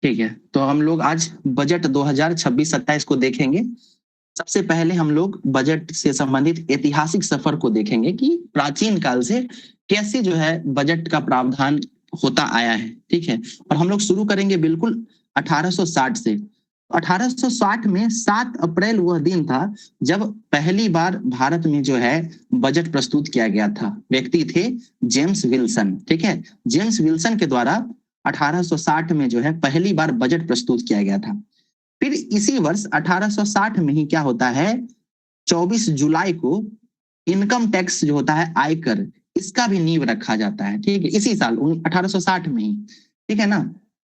ठीक है, तो हम लोग आज बजट 2026-27 को देखेंगे। सबसे पहले हम लोग बजट से संबंधित ऐतिहासिक सफर को देखेंगे कि प्राचीन काल से कैसे जो है बजट का प्रावधान होता आया है। ठीक है, और हम लोग शुरू करेंगे बिल्कुल 1860 से। 1860 में 7 अप्रैल वह दिन था जब पहली बार भारत में जो है बजट प्रस्तुत किया गया था। व्यक्ति थे जेम्स विल्सन। ठीक है, जेम्स विल्सन के द्वारा 1860 में जो है पहली बार बजट प्रस्तुत किया गया था। फिर इसी वर्ष 1860 में ही क्या होता है, 24 जुलाई को इनकम टैक्स जो होता है आयकर, इसका भी नींव रखा जाता है। ठीक है, इसी साल 1860 में ही। ठीक है ना,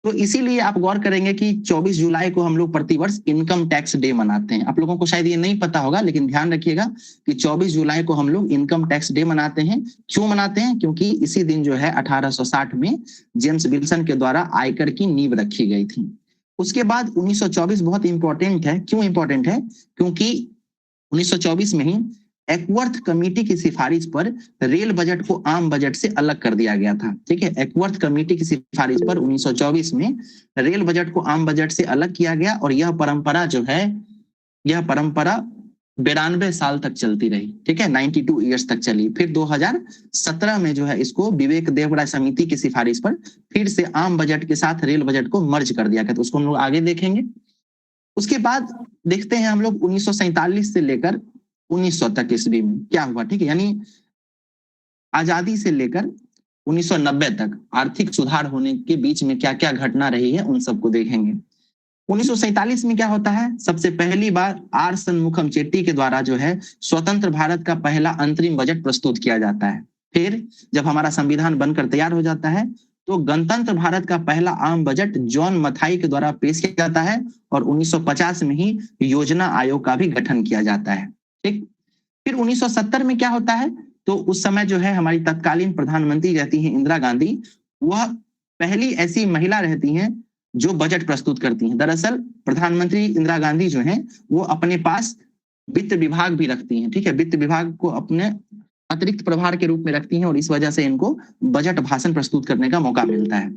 तो इसीलिए आप गौर करेंगे कि 24 जुलाई को हम लोग प्रतिवर्ष इनकम टैक्स डे मनाते हैं। आप लोगों को शायद ये नहीं पता होगा, लेकिन ध्यान रखिएगा कि 24 जुलाई को हम लोग इनकम टैक्स डे मनाते हैं। क्यों मनाते हैं? क्योंकि इसी दिन जो है 1860 में जेम्स विल्सन के द्वारा आयकर की नींव रखी गई थी। उसके बाद 1924 बहुत इंपॉर्टेंट है। क्यों इंपॉर्टेंट है? क्योंकि 1924 में ही एकवर्थ कमेटी की सिफारिश पर रेल बजट को आम बजट से अलग कर दिया गया था। ठीक है, एकवर्थ कमेटी की सिफारिश पर 1924 में रेल बजट को आम बजट से अलग किया गया और यह परंपरा जो है, यह परंपरा 92 साल तक चलती रही। ठीक है, 92 ईयर्स तक चली। फिर 2017 में जो है इसको विवेक देवड़ा समिति की सिफारिश पर फिर से आम बजट के साथ रेल बजट को मर्ज कर दिया गया। तो उसको हम लोग आगे देखेंगे। उसके बाद देखते हैं हम लोग 1947 से लेकर 1900 तक ईस्वी में क्या हुआ। ठीक है, यानी आजादी से लेकर 1990 तक आर्थिक सुधार होने के बीच में क्या क्या घटना रही है, उन सबको देखेंगे। 1947 में क्या होता है, सबसे पहली बार आर सन्मुखम चेट्टी के द्वारा जो है स्वतंत्र भारत का पहला अंतरिम बजट प्रस्तुत किया जाता है। फिर जब हमारा संविधान बनकर तैयार हो जाता है तो गणतंत्र भारत का पहला आम बजट जॉन मथाई के द्वारा पेश किया जाता है और 1950 में ही योजना आयोग का भी गठन किया जाता है। ठीक, फिर 1970 में क्या होता है, तो उस समय जो है हमारी तत्कालीन प्रधानमंत्री रहती हैं इंदिरा गांधी। वह पहली ऐसी महिला रहती हैं जो बजट प्रस्तुत करती हैं। दरअसल प्रधानमंत्री इंदिरा गांधी जो हैं वो अपने पास वित्त विभाग भी रखती हैं। ठीक है, वित्त विभाग को अपने अतिरिक्त प्रभार के रूप में रखती हैं और इस वजह से इनको बजट भाषण प्रस्तुत करने का मौका मिलता है।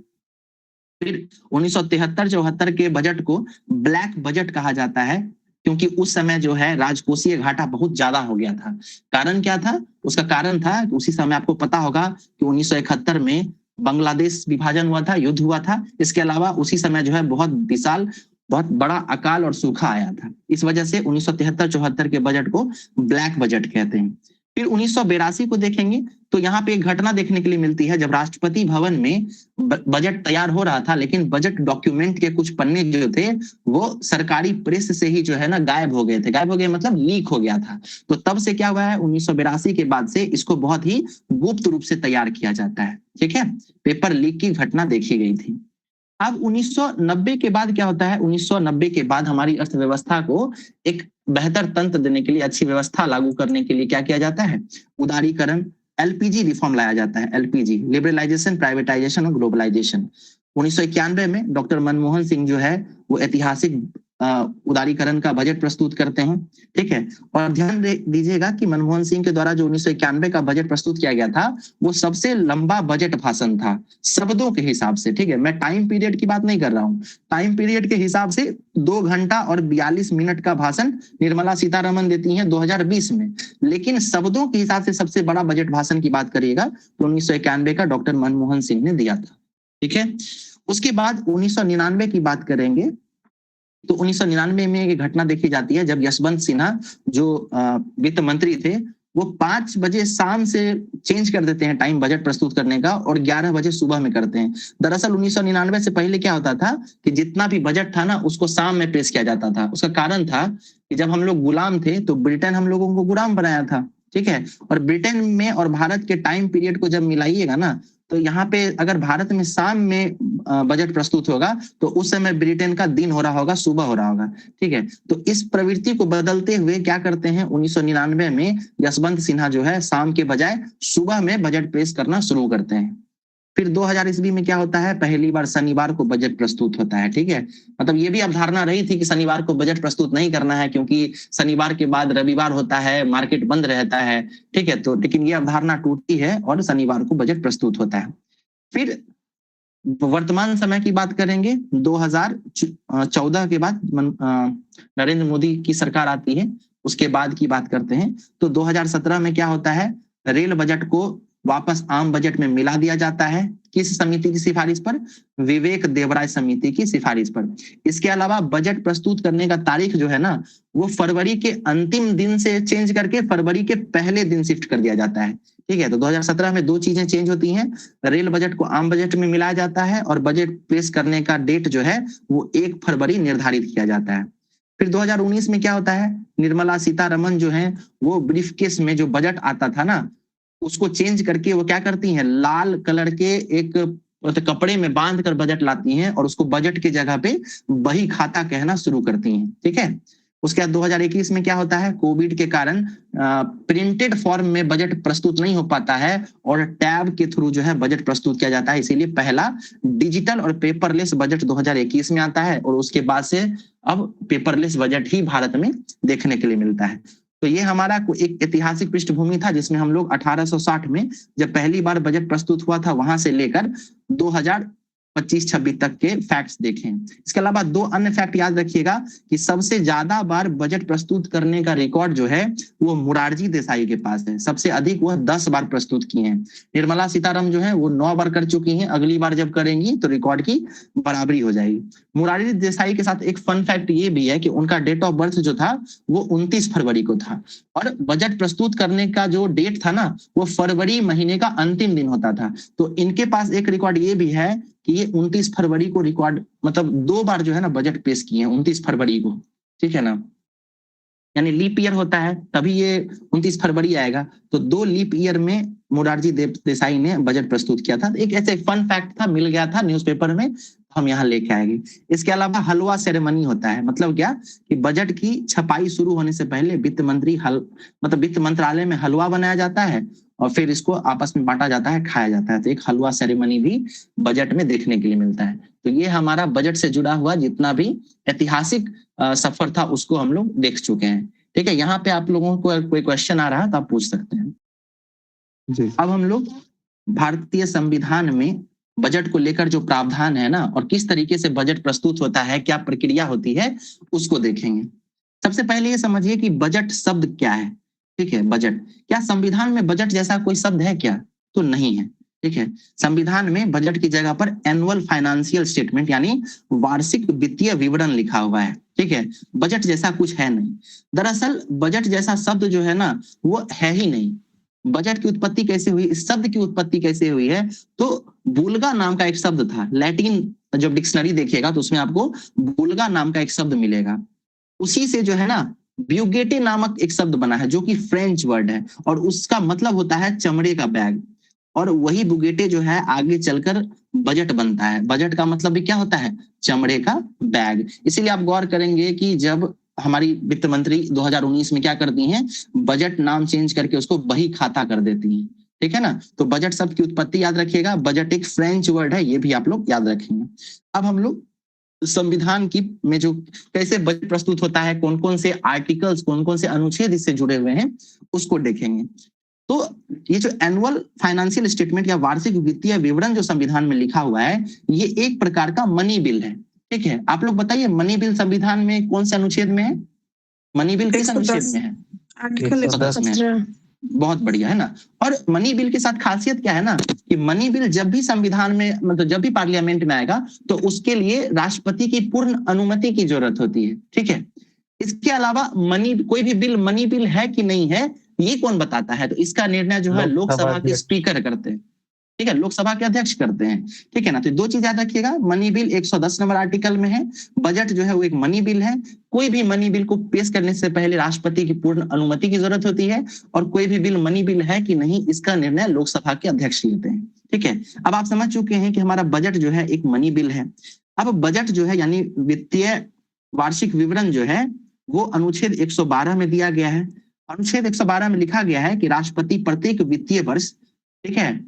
फिर 1973-74 के बजट को ब्लैक बजट कहा जाता है क्योंकि उस समय जो है राजकोषीय घाटा बहुत ज्यादा हो गया था। कारण क्या था? उसका कारण था उसी समय आपको पता होगा कि 1971 में बांग्लादेश विभाजन हुआ था, युद्ध हुआ था। इसके अलावा उसी समय जो है बहुत विशाल, बहुत बड़ा अकाल और सूखा आया था। इस वजह से 1973-74 के बजट को ब्लैक बजट कहते हैं। फिर 1982 को देखेंगे तो यहाँ पे एक घटना देखने के लिए मिलती है। जब राष्ट्रपति भवन में बजट तैयार हो रहा था, लेकिन बजट डॉक्यूमेंट के कुछ पन्ने जो थे वो सरकारी प्रेस से ही जो है ना गायब हो गए थे। गायब हो गए मतलब लीक हो गया था। तो तब से क्या हुआ है, 1982 के बाद से इसको बहुत ही गुप्त रूप से तैयार किया जाता है। ठीक है, पेपर लीक की घटना देखी गई थी। अब 1990 के बाद क्या होता है, 1990 के बाद हमारी अर्थव्यवस्था को एक बेहतर तंत्र देने के लिए, अच्छी व्यवस्था लागू करने के लिए क्या किया जाता है, उदारीकरण, एलपीजी रिफॉर्म लाया जाता है। एलपीजी, लिबरलाइजेशन, प्राइवेटाइजेशन और ग्लोबलाइजेशन। 1991 में डॉक्टर मनमोहन सिंह जो है वो ऐतिहासिक उदारीकरण का बजट प्रस्तुत करते हैं। ठीक है, और ध्यान दीजिएगा कि मनमोहन सिंह के द्वारा जो 1991 का बजट प्रस्तुत किया गया था वो सबसे लंबा बजट भाषण था शब्दों के हिसाब से। ठीक है, मैं टाइम पीरियड की बात नहीं कर रहा हूँ। टाइम पीरियड के हिसाब से 2 घंटा और 42 मिनट का भाषण निर्मला सीतारमन देती हैं 2020 में। लेकिन शब्दों के हिसाब से सबसे बड़ा बजट भाषण की बात करिएगा तो 1991 का डॉक्टर मनमोहन सिंह ने दिया था। ठीक है, उसके बाद 1999 की बात करेंगे तो 1999 में एक घटना देखी जाती है जब यशवंत सिन्हा जो वित्त मंत्री थे वो 5 बजे शाम से चेंज कर देते हैं टाइम बजट प्रस्तुत करने का और 11 बजे सुबह में करते हैं। दरअसल 1999 से पहले क्या होता था कि जितना भी बजट था ना उसको शाम में पेश किया जाता था। उसका कारण था कि जब हम लोग गुलाम थे तो ब्रिटेन हम लोगों को गुलाम बनाया था। ठीक है, और ब्रिटेन में और भारत के टाइम पीरियड को जब मिलाइएगा ना तो यहाँ पे अगर भारत में शाम में बजट प्रस्तुत होगा तो उस समय ब्रिटेन का दिन हो रहा होगा, सुबह हो रहा होगा। ठीक है, तो इस प्रवृत्ति को बदलते हुए क्या करते हैं, 1999 में यशवंत सिन्हा जो है शाम के बजाय सुबह में बजट पेश करना शुरू करते हैं। फिर 2000 ईस्वी में क्या होता है, पहली बार शनिवार को बजट प्रस्तुत होता है। ठीक है, मतलब ये भी अवधारणा रही थी कि शनिवार को बजट प्रस्तुत नहीं करना है क्योंकि शनिवार के बाद रविवार होता है, मार्केट बंद रहता है। ठीक है, तो लेकिन ये अवधारणा टूटी है और शनिवार को बजट प्रस्तुत होता है। फिर वर्तमान समय की बात करेंगे 2014 के बाद नरेंद्र मोदी की सरकार आती है, उसके बाद की बात करते हैं तो 2017 में क्या होता है, रेल बजट को वापस आम बजट में मिला दिया जाता है। किस समिति की सिफारिश पर? विवेक देवराय समिति की सिफारिश पर। इसके अलावा बजट प्रस्तुत करने का तारीख जो है ना, वो फरवरी के अंतिम दिन से चेंज करके फरवरी के पहले दिन शिफ्ट कर दिया जाता है। ठीक है, तो 2017 में दो चीजें चेंज होती हैं, रेल बजट को आम बजट में मिलाया जाता है और बजट पेश करने का डेट जो है वो 1 फरवरी निर्धारित किया जाता है। फिर 2019 में क्या होता है, निर्मला सीतारमन जो है वो ब्रीफकेस में जो बजट आता था ना, उसको चेंज करके वो क्या करती हैं, लाल कलर के एक कपड़े में बांध कर बजट लाती हैं और उसको बजट की जगह पे बही खाता कहना शुरू करती हैं। ठीक है, उसके बाद 2021 में क्या होता है, कोविड के कारण प्रिंटेड फॉर्म में बजट प्रस्तुत नहीं हो पाता है और टैब के थ्रू जो है बजट प्रस्तुत किया जाता है, इसीलिए पहला डिजिटल और पेपरलेस बजट 2021 में आता है और उसके बाद से अब पेपरलेस बजट ही भारत में देखने के लिए मिलता है। तो ये हमारा एक ऐतिहासिक पृष्ठभूमि था जिसमें हम लोग 1860 में जब पहली बार बजट प्रस्तुत हुआ था वहां से लेकर 2025-26 तक के फैक्ट्स देखें। इसके अलावा दो अन्य फैक्ट याद रखिएगा कि सबसे ज्यादा बार बजट प्रस्तुत करने का रिकॉर्ड जो है वो मोरारजी देसाई के पास है, सबसे अधिक वह 10 बार प्रस्तुत किए हैं। निर्मला सीतारमन जो है वो 9 बार कर चुकी हैं, अगली बार जब करेंगी तो रिकॉर्ड की बराबरी हो जाएगी। मोरारजी देसाई के साथ एक फन फैक्ट ये भी है कि उनका डेट ऑफ बर्थ जो था वो 29 फरवरी को था और बजट प्रस्तुत करने का जो डेट था ना वो फरवरी महीने का अंतिम दिन होता था। तो इनके पास एक रिकॉर्ड ये भी है कि ये 29 फरवरी को रिकॉर्ड मतलब 2 बार जो है ना बजट पेश किए हैं 29 फरवरी को। ठीक है ना, यानी लीप ईयर होता है तभी ये 29 फरवरी आएगा, तो 2 लीप ईयर में मोरारजी देसाई ने बजट प्रस्तुत किया था। एक ऐसे फन फैक्ट था, मिल गया था न्यूज़पेपर में, हम यहाँ लेके आएंगे। इसके अलावा हलवा सेरेमनी होता है, मतलब क्या कि बजट की छपाई शुरू होने से पहले वित्त मंत्रालय में हलवा बनाया जाता है और फिर इसको आपस में बांटा जाता है, खाया जाता है। तो एक हलवा सेरेमनी भी बजट में देखने के लिए मिलता है। तो ये हमारा बजट से जुड़ा हुआ जितना भी ऐतिहासिक सफर था उसको हम लोग देख चुके हैं। ठीक है, यहाँ पे आप लोगों को कोई क्वेश्चन आ रहा है तो आप पूछ सकते हैं जी। अब हम लोग भारतीय संविधान में बजट को लेकर जो प्रावधान है ना और किस तरीके से बजट प्रस्तुत होता है, क्या प्रक्रिया होती है, उसको देखेंगे। सबसे पहले ये समझिए कि बजट शब्द क्या है। ठीक है, बजट क्या संविधान में बजट जैसा कोई शब्द है क्या? तो नहीं है। ठीक है, संविधान में बजट की जगह पर एनुअल फाइनेंशियल स्टेटमेंट यानी वार्षिक वित्तीय विवरण लिखा हुआ है। ठीक है, बजट जैसा कुछ है नहीं। दरअसल बजट जैसा शब्द जो है ना वो है ही नहीं। बजट की उत्पत्ति कैसे हुई, इस शब्द की उत्पत्ति कैसे हुई है, तो बुल्गा नाम का एक शब्द था। लैटिन जब डिक्शनरी देखिएगा तो उसमें आपको बुल्गा नाम का एक शब्द मिलेगा। उसी से जो है ना ब्यूगेटे नामक एक शब्द बना है जो कि फ्रेंच वर्ड है और उसका मतलब होता है चमड़े का बैग। और वही बुगेटे जो है आगे चलकर बजट बनता है। बजट का मतलब भी क्या होता है? चमड़े का बैग। इसीलिए आप गौर करेंगे कि जब हमारी वित्त मंत्री 2019 में क्या करती हैं, बजट नाम चेंज करके उसको बही खाता कर देती हैं। ठीक है ना, तो बजट शब्द की उत्पत्ति याद रखिएगा। बजट एक फ्रेंच वर्ड है, ये भी आप लोग याद रखेंगे। अब हम लोग संविधान की में जो कैसे बजट प्रस्तुत होता है, कौन कौन से आर्टिकल्स, कौन कौन से अनुच्छेद इससे जुड़े हुए हैं, उसको देखेंगे। तो ये जो एनुअल फाइनेंशियल स्टेटमेंट या वार्षिक वित्तीय विवरण जो संविधान में लिखा हुआ है, ये एक प्रकार का मनी बिल है। ठीक है, आप लोग बताइए मनी बिल संविधान में कौन से अनुच्छेद में है? मनी बिल किस अनुच्छेद में है? आर्टिकल 110 में। बहुत बढ़िया है ना। और मनी बिल के साथ खासियत क्या है ना कि मनी बिल जब भी संविधान में मतलब जब भी पार्लियामेंट में आएगा तो उसके लिए राष्ट्रपति की पूर्ण अनुमति की जरूरत होती है। ठीक है, इसके अलावा कोई भी बिल मनी बिल है कि नहीं है ये कौन बताता है? तो इसका निर्णय जो है लोकसभा के स्पीकर करते हैं। ठीक है, लोकसभा के अध्यक्ष करते हैं। ठीक है ना, तो दो चीज याद रखिएगा, मनी बिल 110 नंबर आर्टिकल में है, बजट जो है वो एक मनी बिल है। कोई भी मनी बिल को पेश करने से पहले राष्ट्रपति की पूर्ण अनुमति की जरूरत होती है और कोई भी बिल मनी बिल है कि नहीं इसका निर्णय लोकसभा के अध्यक्ष लेते हैं। ठीक है, अब आप समझ चुके हैं कि हमारा बजट जो है एक मनी बिल है। अब बजट जो है यानी वित्तीय वार्षिक विवरण जो है वो अनुच्छेद 112 में दिया गया है। अनुच्छेद 112 में लिखा गया है कि राष्ट्रपति प्रत्येक वित्तीय वर्ष, ठीक है,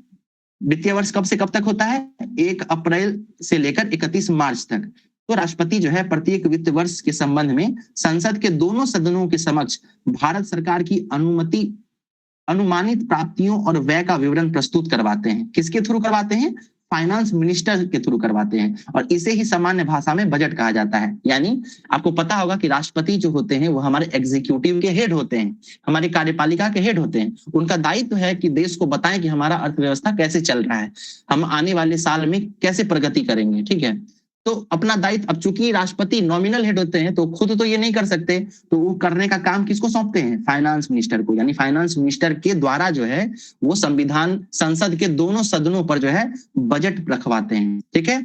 वित्तीय वर्ष कब से कब तक होता है? 1 अप्रैल से लेकर 31 मार्च तक। तो राष्ट्रपति जो है प्रत्येक वित्त वर्ष के संबंध में संसद के दोनों सदनों के समक्ष भारत सरकार की अनुमानित प्राप्तियों और व्यय का विवरण प्रस्तुत करवाते हैं। किसके थ्रू करवाते हैं? फाइनेंस मिनिस्टर के थ्रू करवाते हैं, और इसे ही सामान्य भाषा में बजट कहा जाता है। यानी आपको पता होगा कि राष्ट्रपति जो होते हैं वो हमारे एग्जीक्यूटिव के हेड होते हैं, हमारे कार्यपालिका के हेड होते हैं। उनका दायित्व है कि देश को बताएं कि हमारा अर्थव्यवस्था कैसे चल रहा है, हम आने वाले साल में कैसे प्रगति करेंगे, ठीक है। तो अपना दायित्व, अब चूंकि राष्ट्रपति नॉमिनल हेड होते हैं तो खुद तो ये नहीं कर सकते, तो वो करने का काम किसको सौंपते हैं? फाइनेंस मिनिस्टर को। यानी फाइनेंस मिनिस्टर के द्वारा जो है वो संविधान संसद के दोनों सदनों पर जो है बजट रखवाते हैं, ठीक है।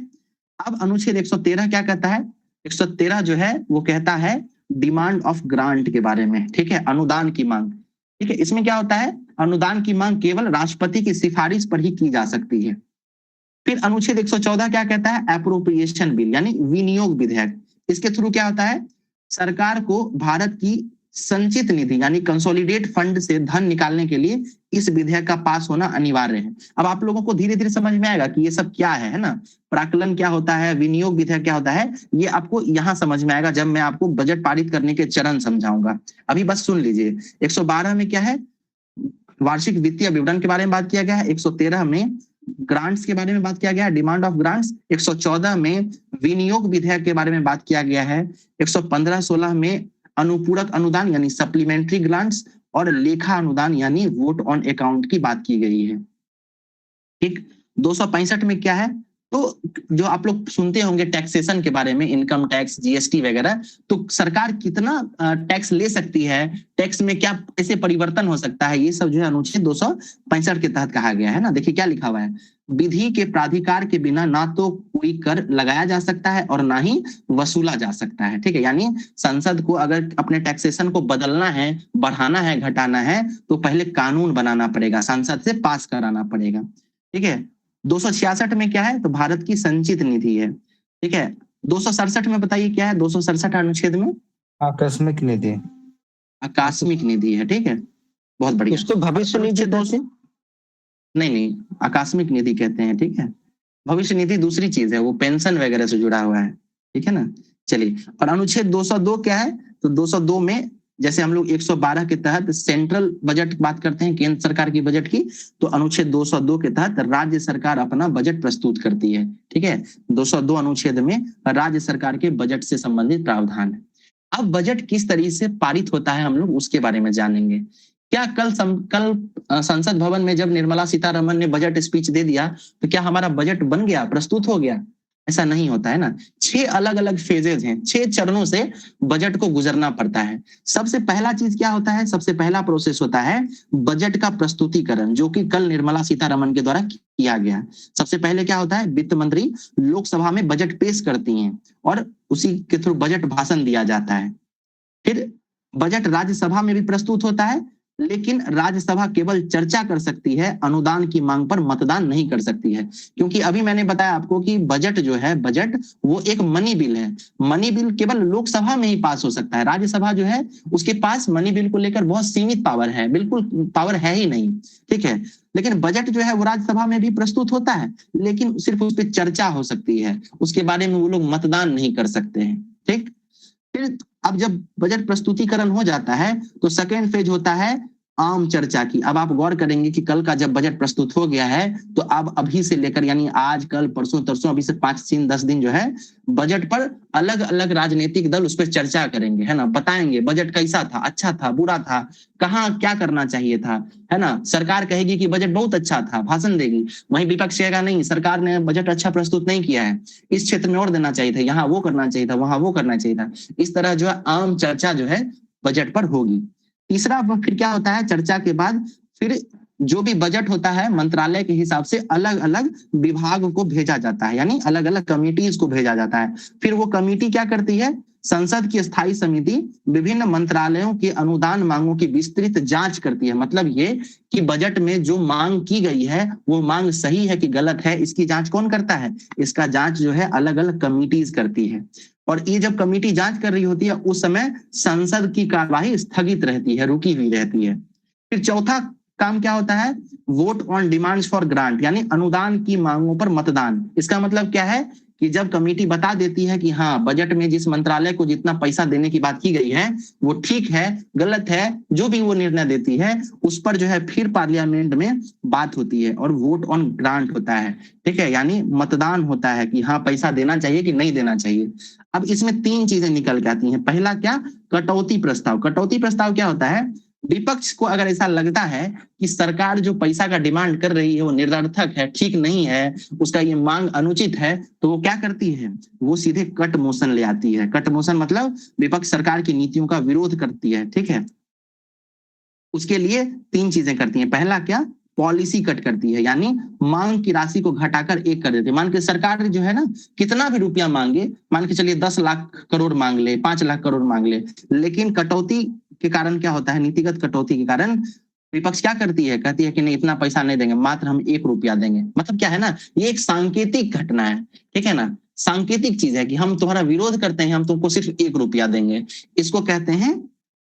अब अनुच्छेद 113 क्या कहता है? 113 जो है वो कहता है डिमांड ऑफ ग्रांट के बारे में, ठीक है, अनुदान की मांग, ठीक है। इसमें क्या होता है? अनुदान की मांग केवल राष्ट्रपति की सिफारिश पर ही की जा सकती है। फिर अनुच्छेद 114 क्या कहता है? एप्रोप्रिएशन बिल, यानी विनियोग विधेयक। इसके थ्रू क्या होता है? सरकार को भारत की संचित निधि यानी कंसोलिडेट फंड से धन निकालने के लिए इस विधेयक का पास होना अनिवार्य है। अब आप लोगों को धीरे धीरे समझ में आएगा कि ये सब क्या है ना। प्राक्कलन क्या होता है, विनियोग विधेयक क्या होता है, ये आपको यहाँ समझ में आएगा जब मैं आपको बजट पारित करने के चरण समझाऊंगा। अभी बस सुन लीजिए। 112 में क्या है? वार्षिक वित्तीय विवरण के बारे में बात किया गया है। 113 में ग्रांट्स के बारे में बात किया गया है, डिमांड ऑफ ग्रांट्स। 114 में विनियोग विधेयक के बारे में बात किया गया है। 115-16 में अनुपूरक अनुदान यानी सप्लीमेंट्री ग्रांट्स और लेखा अनुदान यानी वोट ऑन अकाउंट की बात की गई है, ठीक। 265 में क्या है? तो जो आप लोग सुनते होंगे टैक्सेशन के बारे में, इनकम टैक्स, जीएसटी वगैरह, तो सरकार कितना टैक्स ले सकती है, टैक्स में क्या कैसे परिवर्तन हो सकता है, ये सब जो है अनुच्छेद 265 के तहत कहा गया है ना। देखिए क्या लिखा हुआ है, विधि के प्राधिकार के बिना ना तो कोई कर लगाया जा सकता है और ना ही वसूला जा सकता है, ठीक है। यानी संसद को अगर अपने टैक्सेशन को बदलना है, बढ़ाना है, घटाना है, तो पहले कानून बनाना पड़ेगा, संसद से पास कराना पड़ेगा, ठीक है। 266 में क्या है? तो भारत की संचित निधि है, ठीक है। 267 में बताइए क्या है? 267 अनुच्छेद में आकस्मिक निधि, आकस्मिक निधि है, ठीक है, बहुत बढ़िया। उसको भविष्य निधि नहीं, आकस्मिक निधि कहते हैं, ठीक है। भविष्य निधि दूसरी चीज है, वो पेंशन वगैरह से जुड़ा हुआ है, ठीक है ना। चलिए, और अनुच्छेद 202 क्या है? तो 202 में जैसे हम लोग 112 के तहत सेंट्रल बजट बात करते हैं, केंद्र सरकार की बजट की, तो अनुच्छेद 202 के तहत राज्य सरकार अपना बजट प्रस्तुत करती है, ठीक है। 202 अनुच्छेद में राज्य सरकार के बजट से संबंधित प्रावधान है। अब बजट किस तरीके से पारित होता है हम लोग उसके बारे में जानेंगे। क्या कल संसद भवन में जब निर्मला सीतारमन ने बजट स्पीच दे दिया तो क्या हमारा बजट बन गया, प्रस्तुत हो गया? ऐसा नहीं होता है ना। 6 अलग अलग फेजेज हैं, 6 चरणों से बजट को गुजरना पड़ता है। सबसे पहला चीज क्या होता है? सबसे पहला प्रोसेस होता है बजट का प्रस्तुतिकरण, जो कि कल निर्मला सीतारमन के द्वारा किया गया। सबसे पहले क्या होता है? वित्त मंत्री लोकसभा में बजट पेश करती हैं और उसी के थ्रू बजट भाषण दिया जाता है। फिर बजट राज्यसभा में भी प्रस्तुत होता है, लेकिन राज्यसभा केवल चर्चा कर सकती है, अनुदान की मांग पर मतदान नहीं कर सकती है। क्योंकि अभी मैंने बताया आपको कि बजट जो है, बजट वो एक मनी बिल है। मनी बिल केवल लोकसभा में ही पास हो सकता है, राज्यसभा जो है उसके पास मनी बिल को लेकर बहुत सीमित पावर है, बिल्कुल पावर है ही नहीं, ठीक है। लेकिन बजट जो है वो राज्यसभा में भी प्रस्तुत होता है, लेकिन सिर्फ उस पर चर्चा हो सकती है, उसके बारे में वो लोग मतदान नहीं कर सकते हैं, ठीक। फिर अब जब बजट प्रस्तुतिकरण हो जाता है तो सेकेंड फेज होता है आम चर्चा की। अब आप गौर करेंगे कि कल का जब बजट प्रस्तुत हो गया है तो अब अभी से लेकर यानी आज, कल, परसों, तरसों, अभी से 5 दिन 10 दिन जो है बजट पर अलग अलग राजनीतिक दल उस पर चर्चा करेंगे, है ना। बताएंगे बजट कैसा था, अच्छा था, बुरा था, कहाँ क्या करना चाहिए था, है ना। सरकार कहेगी कि बजट बहुत अच्छा था, भाषण देगी, वहीं विपक्ष कहेगा नहीं, सरकार ने बजट अच्छा प्रस्तुत नहीं किया है, इस क्षेत्र में और देना चाहिए था, यहाँ वो करना चाहिए था, वहां वो करना चाहिए था। इस तरह जो है आम चर्चा जो है बजट पर होगी। तीसरा फिर क्या होता है? चर्चा के बाद फिर जो भी बजट होता है मंत्रालय के हिसाब से अलग अलग विभाग को भेजा जाता है, यानी अलग अलग कमिटीज को भेजा जाता है। फिर वो कमिटी क्या करती है? संसद की स्थायी समिति विभिन्न मंत्रालयों की अनुदान मांगों की विस्तृत जांच करती है। मतलब ये कि बजट में जो मांग की गई है वो मांग सही है कि गलत है, इसकी जांच कौन करता है? इसका जांच जो है अलग अलग कमिटीज करती है। और ये जब कमिटी जांच कर रही होती है उस समय संसद की कार्यवाही स्थगित रहती है, रुकी हुई रहती है। फिर चौथा काम क्या होता है? Vote on demands for grant, यानी अनुदान की मांगों पर मतदान। इसका मतलब क्या है कि जब कमेटी बता देती है कि हाँ बजट में जिस मंत्रालय को जितना पैसा देने की बात की गई है वो ठीक है गलत है, जो भी वो निर्णय देती है उस पर जो है फिर पार्लियामेंट में बात होती है और वोट ऑन ग्रांट होता है, ठीक है, यानी मतदान होता है कि हाँ पैसा देना चाहिए कि नहीं देना चाहिए। अब इसमें 3 चीजें निकल के आती हैं। पहला क्या, कटौती प्रस्ताव। कटौती प्रस्ताव क्या होता है, विपक्ष को अगर ऐसा लगता है कि सरकार जो पैसा का डिमांड कर रही है वो निरर्थक है, ठीक नहीं है, उसका ये मांग अनुचित है, तो वो क्या करती है, वो सीधे कट मोशन ले आती है। कट मोशन मतलब विपक्ष सरकार की नीतियों का विरोध करती है, ठीक है। उसके लिए 3 चीजें करती है। पहला क्या, पॉलिसी कट करती है, यानी मांग की राशि को घटाकर 1 कर देती है। मान के सरकार जो है ना कितना भी रुपया मांगे, मान के चलिए 10 लाख करोड़ मांग ले, 5 लाख करोड़ मांग ले, लेकिन कटौती के कारण क्या होता है, नीतिगत कटौती के कारण विपक्ष क्या करती है, कहती है कि नहीं इतना पैसा नहीं देंगे, मात्र हम 1 रुपया देंगे। मतलब क्या है ना, ये एक सांकेतिक घटना है, ठीक है ना, सांकेतिक चीज है कि हम तुम्हारा विरोध करते हैं, हम तुमको सिर्फ 1 रुपया देंगे। इसको कहते हैं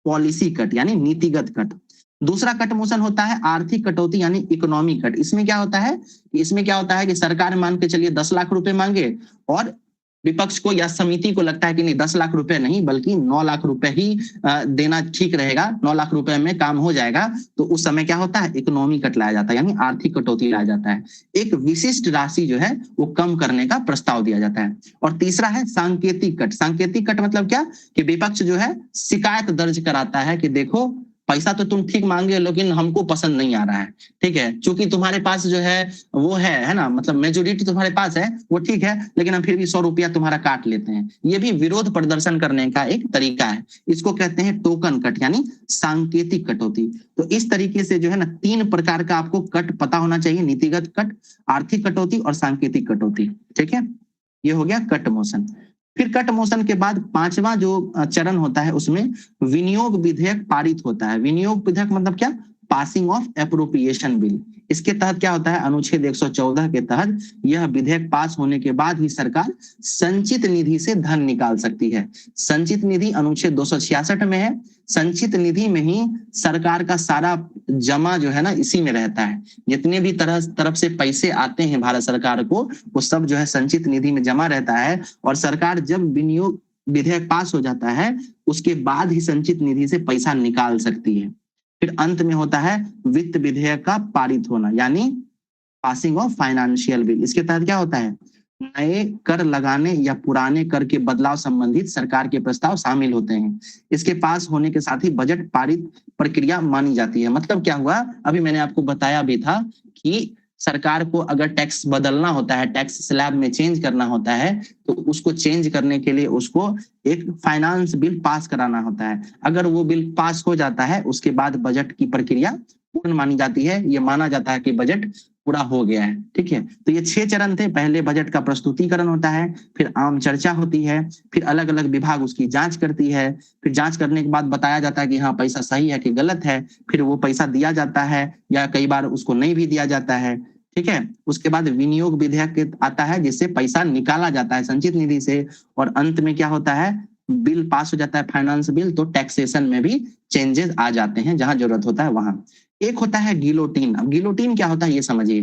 पॉलिसी कट यानी नीतिगत कट। दूसरा कट मोशन होता है आर्थिक कटौती यानी इकोनॉमी कट। इसमें क्या होता है, कि सरकार मान के चलिए 10 लाख रुपए मांगे और विपक्ष को या समिति को लगता है कि नहीं 10 लाख रुपए नहीं बल्कि 9 लाख रुपए ही देना ठीक रहेगा, 9 लाख रुपए में काम हो जाएगा, तो उस समय क्या होता है, इकोनॉमी कट लाया जाता है यानी आर्थिक कटौती लाया जाता है। एक विशिष्ट राशि जो है वो कम करने का प्रस्ताव दिया जाता है। और तीसरा है सांकेतिक कट। सांकेतिक कट मतलब क्या, कि विपक्ष जो है शिकायत दर्ज कराता है कि देखो पैसा तो तुम ठीक मांगे लेकिन हमको पसंद नहीं आ रहा है, ठीक है, क्योंकि तुम्हारे पास जो है वो है ना, मतलब मेजोरिटी तुम्हारे पास है वो ठीक है, लेकिन हम फिर भी 100 रुपया तुम्हारा काट लेते हैं। ये भी विरोध प्रदर्शन करने का एक तरीका है। इसको कहते हैं टोकन कट यानी सांकेतिक कटौती। तो इस तरीके से जो है ना 3 प्रकार का आपको कट पता होना चाहिए, नीतिगत कट, आर्थिक कटौती और सांकेतिक कटौती, ठीक है। ये हो गया कट मोशन। फिर कट मोशन के बाद 5वां जो चरण होता है उसमें विनियोग विधेयक पारित होता है। विनियोग विधेयक मतलब क्या, पासिंग ऑफ एप्रोप्रिएशन बिल। इसके तहत क्या होता है, अनुच्छेद 114 के तहत यह विधेयक पास होने के बाद ही सरकार संचित निधि से धन निकाल सकती है। संचित निधि अनुच्छेद 266 में है। संचित निधि में ही सरकार का सारा जमा जो है ना इसी में रहता है। जितने भी तरफ से पैसे आते हैं भारत सरकार को वो सब जो है संचित निधि में जमा रहता है और सरकार जब विनियोग विधेयक पास हो जाता है उसके बाद ही संचित निधि से पैसा निकाल सकती है। फिर अंत में होता है वित्त विधेयक का पारित होना यानी पासिंग ऑफ फाइनेंशियल बिल। इसके तहत क्या होता है, नए कर लगाने या पुराने कर के बदलाव संबंधित सरकार के प्रस्ताव शामिल होते हैं। इसके पास होने के साथ ही बजट पारित प्रक्रिया मानी जाती है। मतलब क्या हुआ, अभी मैंने आपको बताया भी था कि सरकार को अगर टैक्स बदलना होता है, टैक्स स्लैब में चेंज करना होता है, तो उसको चेंज करने के लिए उसको एक फाइनेंस बिल पास कराना होता है। अगर वो बिल पास हो जाता है उसके बाद बजट की प्रक्रिया पूर्ण मानी जाती है। ये माना जाता है कि बजट पूरा हो गया है, ठीक है। तो ये 6 चरण थे। पहले बजट का प्रस्तुतिकरण होता है, फिर आम चर्चा होती है, फिर अलग अलग विभाग उसकी जांच करती है, फिर जांच करने के बाद बताया जाता है कि हाँ पैसा सही है कि गलत है, फिर वो पैसा दिया जाता है या कई बार उसको नहीं भी दिया जाता है, ठीक है। उसके बाद विनियोग विधेयक आता है जिससे पैसा निकाला जाता है संचित निधि से। और अंत में क्या होता है, बिल पास हो जाता है फाइनेंस बिल, तो टैक्सेशन में भी चेंजेस आ जाते हैं जहां जरूरत होता है वहां। एक होता है गिलोटीन। अब गिलोटीन क्या होता है ये समझिए।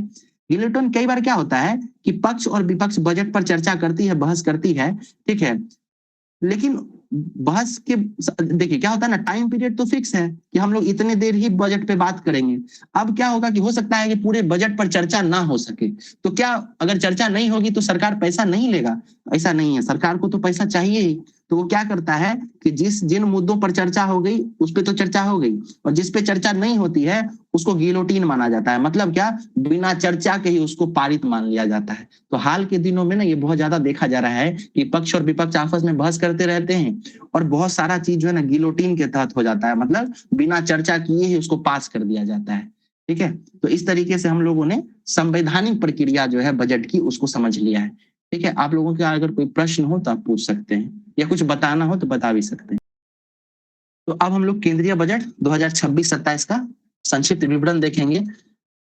गिलोटीन कई बार क्या होता है कि पक्ष और विपक्ष बजट पर चर्चा करती है, बहस करती है, ठीक है, लेकिन बहस के देखिए क्या होता है ना, टाइम पीरियड तो फिक्स है कि हम लोग इतने देर ही बजट पे बात करेंगे। अब क्या होगा कि हो सकता है कि पूरे बजट पर चर्चा ना हो सके, तो क्या अगर चर्चा नहीं होगी तो सरकार पैसा नहीं लेगा? ऐसा नहीं है, सरकार को तो पैसा चाहिए ही। तो वो क्या करता है कि जिन मुद्दों पर चर्चा हो गई उस पर तो चर्चा हो गई, और जिस पे चर्चा नहीं होती है उसको गिलोटीन माना जाता है। मतलब क्या, बिना चर्चा के ही उसको पारित मान लिया जाता है। तो हाल के दिनों में ना ये बहुत ज्यादा देखा जा रहा है कि पक्ष और विपक्ष आपस में बहस करते रहते हैं और बहुत सारा चीज जो है ना गिलोटीन के तहत हो जाता है, मतलब बिना चर्चा किए ही उसको पास कर दिया जाता है, ठीक है। तो इस तरीके से हम लोगों ने संवैधानिक प्रक्रिया जो है बजट की उसको समझ लिया है, ठीक है। आप लोगों के अगर कोई प्रश्न हो तो आप पूछ सकते हैं या कुछ बताना हो तो बता भी सकते हैं। तो अब हम लोग केंद्रीय बजट 2026-27 का संक्षिप्त विवरण देखेंगे।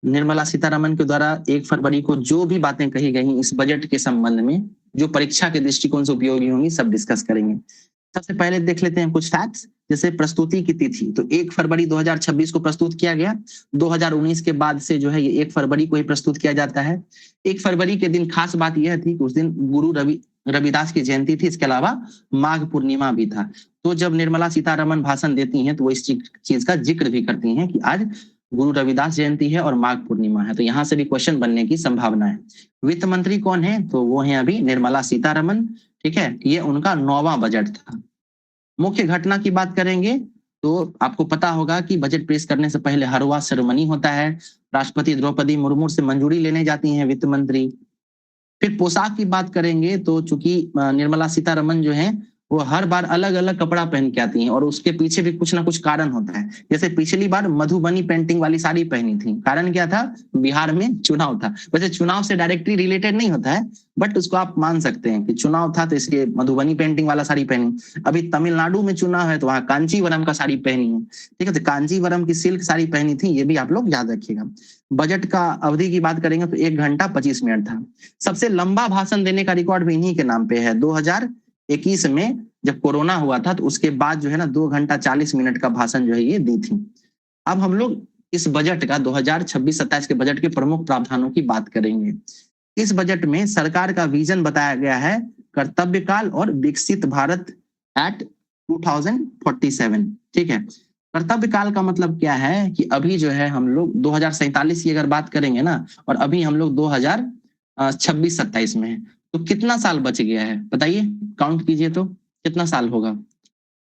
निर्मला सीतारमन के द्वारा 1 फरवरी को जो भी बातें कही गई इस बजट के संबंध में, जो परीक्षा के दृष्टिकोण से उपयोगी होंगी, सब डिस्कस करेंगे। सबसे पहले देख लेते हैं कुछ फैक्ट्स। जैसे प्रस्तुति की तिथि, तो 1 फरवरी 2026 को प्रस्तुत किया गया। 2019 के बाद से जो है ये 1 फरवरी को ही प्रस्तुत किया जाता है। 1 फरवरी के दिन खास बात यह थी कि उस दिन गुरु रविदास की जयंती थी, इसके अलावा माघ पूर्णिमा भी था। तो जब निर्मला सीतारमण भाषण देती हैं तो वो इस चीज का जिक्र भी करती हैं कि आज गुरु रविदास जयंती है और माघ पूर्णिमा है। तो यहाँ से भी क्वेश्चन बनने की संभावना है। वित्त मंत्री कौन है? तो वो है अभी निर्मला सीतारमण, ठीक है। ये उनका 9वां बजट था। मुख्य घटना की बात करेंगे तो आपको पता होगा कि बजट पेश करने से पहले हरवा सेरेमनी होता है। राष्ट्रपति द्रौपदी मुर्मू से मंजूरी लेने जाती हैं वित्त मंत्री। फिर पोशाक की बात करेंगे तो चूंकि निर्मला सीतारमण जो है वो हर बार अलग अलग कपड़ा पहन के आती हैं और उसके पीछे भी कुछ ना कुछ कारण होता है। जैसे पिछली बार मधुबनी पेंटिंग वाली साड़ी पहनी थी, कारण क्या था? बिहार में चुनाव था। वैसे चुनाव से डायरेक्टली रिलेटेड नहीं होता है, बट उसको आप मान सकते हैं कि चुनाव था तो इसलिए मधुबनी पेंटिंग वाला साड़ी पहनी। अभी तमिलनाडु में चुनाव है तो वहां कांचीवरम का साड़ी पहनी है, ठीक है। तो कांचीवरम की सिल्क साड़ी पहनी थी, ये भी आप लोग याद रखिएगा। बजट का अवधि की बात करेंगे तो 1 घंटा 25 मिनट था। सबसे लंबा भाषण देने का रिकॉर्ड भी इन्हीं के नाम पे है। 2021 में जब कोरोना हुआ था तो उसके बाद जो है ना 2 घंटा 40 मिनट का भाषण जो है ये दी थी। अब हम लोग इस बजट का 2026-27 के बजट के प्रमुख प्रावधानों की बात करेंगे। इस बजट में सरकार का विजन बताया गया है कर्तव्य काल और विकसित भारत एट 2047, ठीक है। कर्तव्य काल का मतलब क्या है कि अभी जो है हम लोग 2047 की अगर बात करेंगे ना, और अभी हम लोग 2026-27 में है, तो कितना साल बच गया है बताइए? काउंट कीजिए तो कितना साल होगा?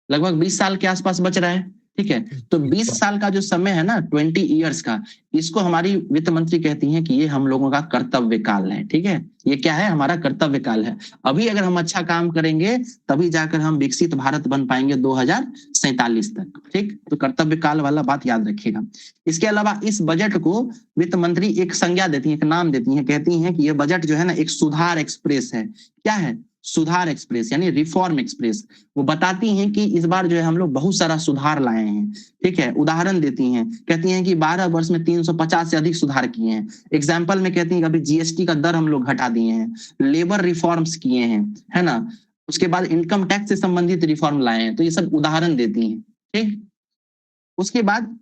लगभग 20 साल के आसपास बच रहा है, ठीक है। तो 20 साल का जो समय है ना, 20 ईयर्स का, इसको हमारी वित्त मंत्री कहती हैं कि ये हम लोगों का कर्तव्य काल है, ठीक है। ये क्या है? हमारा कर्तव्य काल है। अभी अगर हम अच्छा काम करेंगे तभी जाकर हम विकसित भारत बन पाएंगे 2047 तक, ठीक। तो कर्तव्य काल वाला बात याद रखिएगा। इसके अलावा इस बजट को वित्त मंत्री एक संज्ञा देती है, एक नाम देती है, कहती हैं कि ये बजट जो है ना एक सुधार एक्सप्रेस है। क्या है? सुधार एक्सप्रेस, यानी रिफॉर्म एक्सप्रेस। वो बताती हैं कि इस बार जो है हम लोग बहुत सारा सुधार लाए हैं, ठीक है। उदाहरण देती हैं, कहती हैं कि 12 वर्ष में 350 से अधिक सुधार किए हैं। एग्जाम्पल में कहती हैं कि अभी जीएसटी का दर हम लोग घटा दिए हैं, लेबर रिफॉर्म्स किए हैं, है ना। उसके बाद इनकम टैक्स से संबंधित रिफॉर्म लाए हैं। तो ये सब उदाहरण देती हैं, ठीक। उसके बाद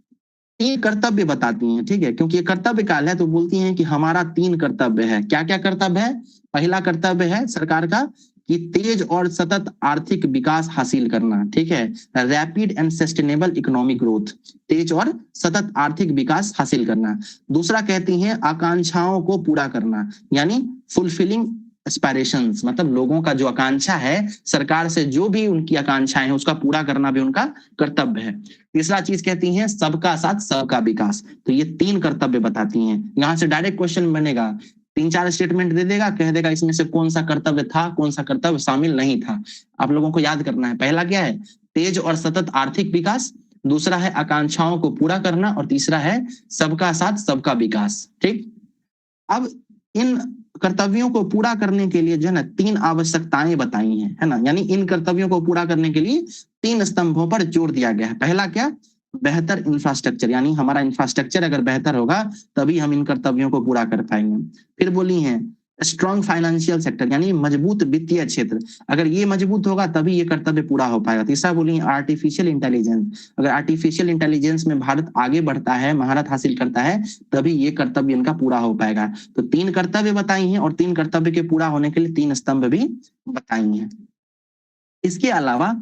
3 कर्तव्य बताती हैं, ठीक है, क्योंकि ये कर्तव्य काल है तो बोलती हैं कि हमारा 3 कर्तव्य है। क्या क्या कर्तव्य है? पहला कर्तव्य है सरकार का कि तेज और सतत आर्थिक विकास हासिल करना, ठीक है। Rapid and sustainable economic growth, तेज और सतत आर्थिक विकास हासिल करना। दूसरा कहती हैं आकांक्षाओं को पूरा करना, यानी फुलफिलिंग एस्पायरेशंस, मतलब लोगों का जो आकांक्षा है, सरकार से जो भी उनकी आकांक्षाएं हैं उसका पूरा करना भी उनका कर्तव्य है। तीसरा चीज कहती हैं सबका साथ सबका विकास। तो ये 3 कर्तव्य बताती हैं। यहाँ से डायरेक्ट क्वेश्चन बनेगा, 3-4 स्टेटमेंट दे देगा, कह देगा इसमें से कौन सा कर्तव्य था, कौन सा कर्तव्य शामिल नहीं था। आप लोगों को याद करना है। पहला क्या है? तेज और सतत आर्थिक विकास। दूसरा है आकांक्षाओं को पूरा करना, और तीसरा है सबका साथ सबका विकास, ठीक। अब इन कर्तव्यों को पूरा करने के लिए जो है ना 3 आवश्यकताएं बताई हैं, है ना। यानी इन कर्तव्यों को पूरा करने के लिए 3 स्तंभों पर जोर दिया गया है। पहला क्या? बेहतर इंफ्रास्ट्रक्चर, यानी हमारा इंफ्रास्ट्रक्चर अगर बेहतर होगा तभी हम इन कर्तव्यों को पूरा कर पाएंगे। फिर बोली है स्ट्रॉन्ग फाइनेंशियल सेक्टर, यानी मजबूत वित्तीय क्षेत्र, अगर ये मजबूत होगा तभी ये कर्तव्य पूरा हो पाएगा। तीसरा बोली आर्टिफिशियल इंटेलिजेंस, अगर आर्टिफिशियल इंटेलिजेंस में भारत आगे बढ़ता है, महारत हासिल करता है, तभी ये कर्तव्य इनका पूरा हो पाएगा। तो 3 कर्तव्य बताई हैं और 3 कर्तव्य के पूरा होने के लिए 3 स्तंभ भी बताई हैं। इसके अलावा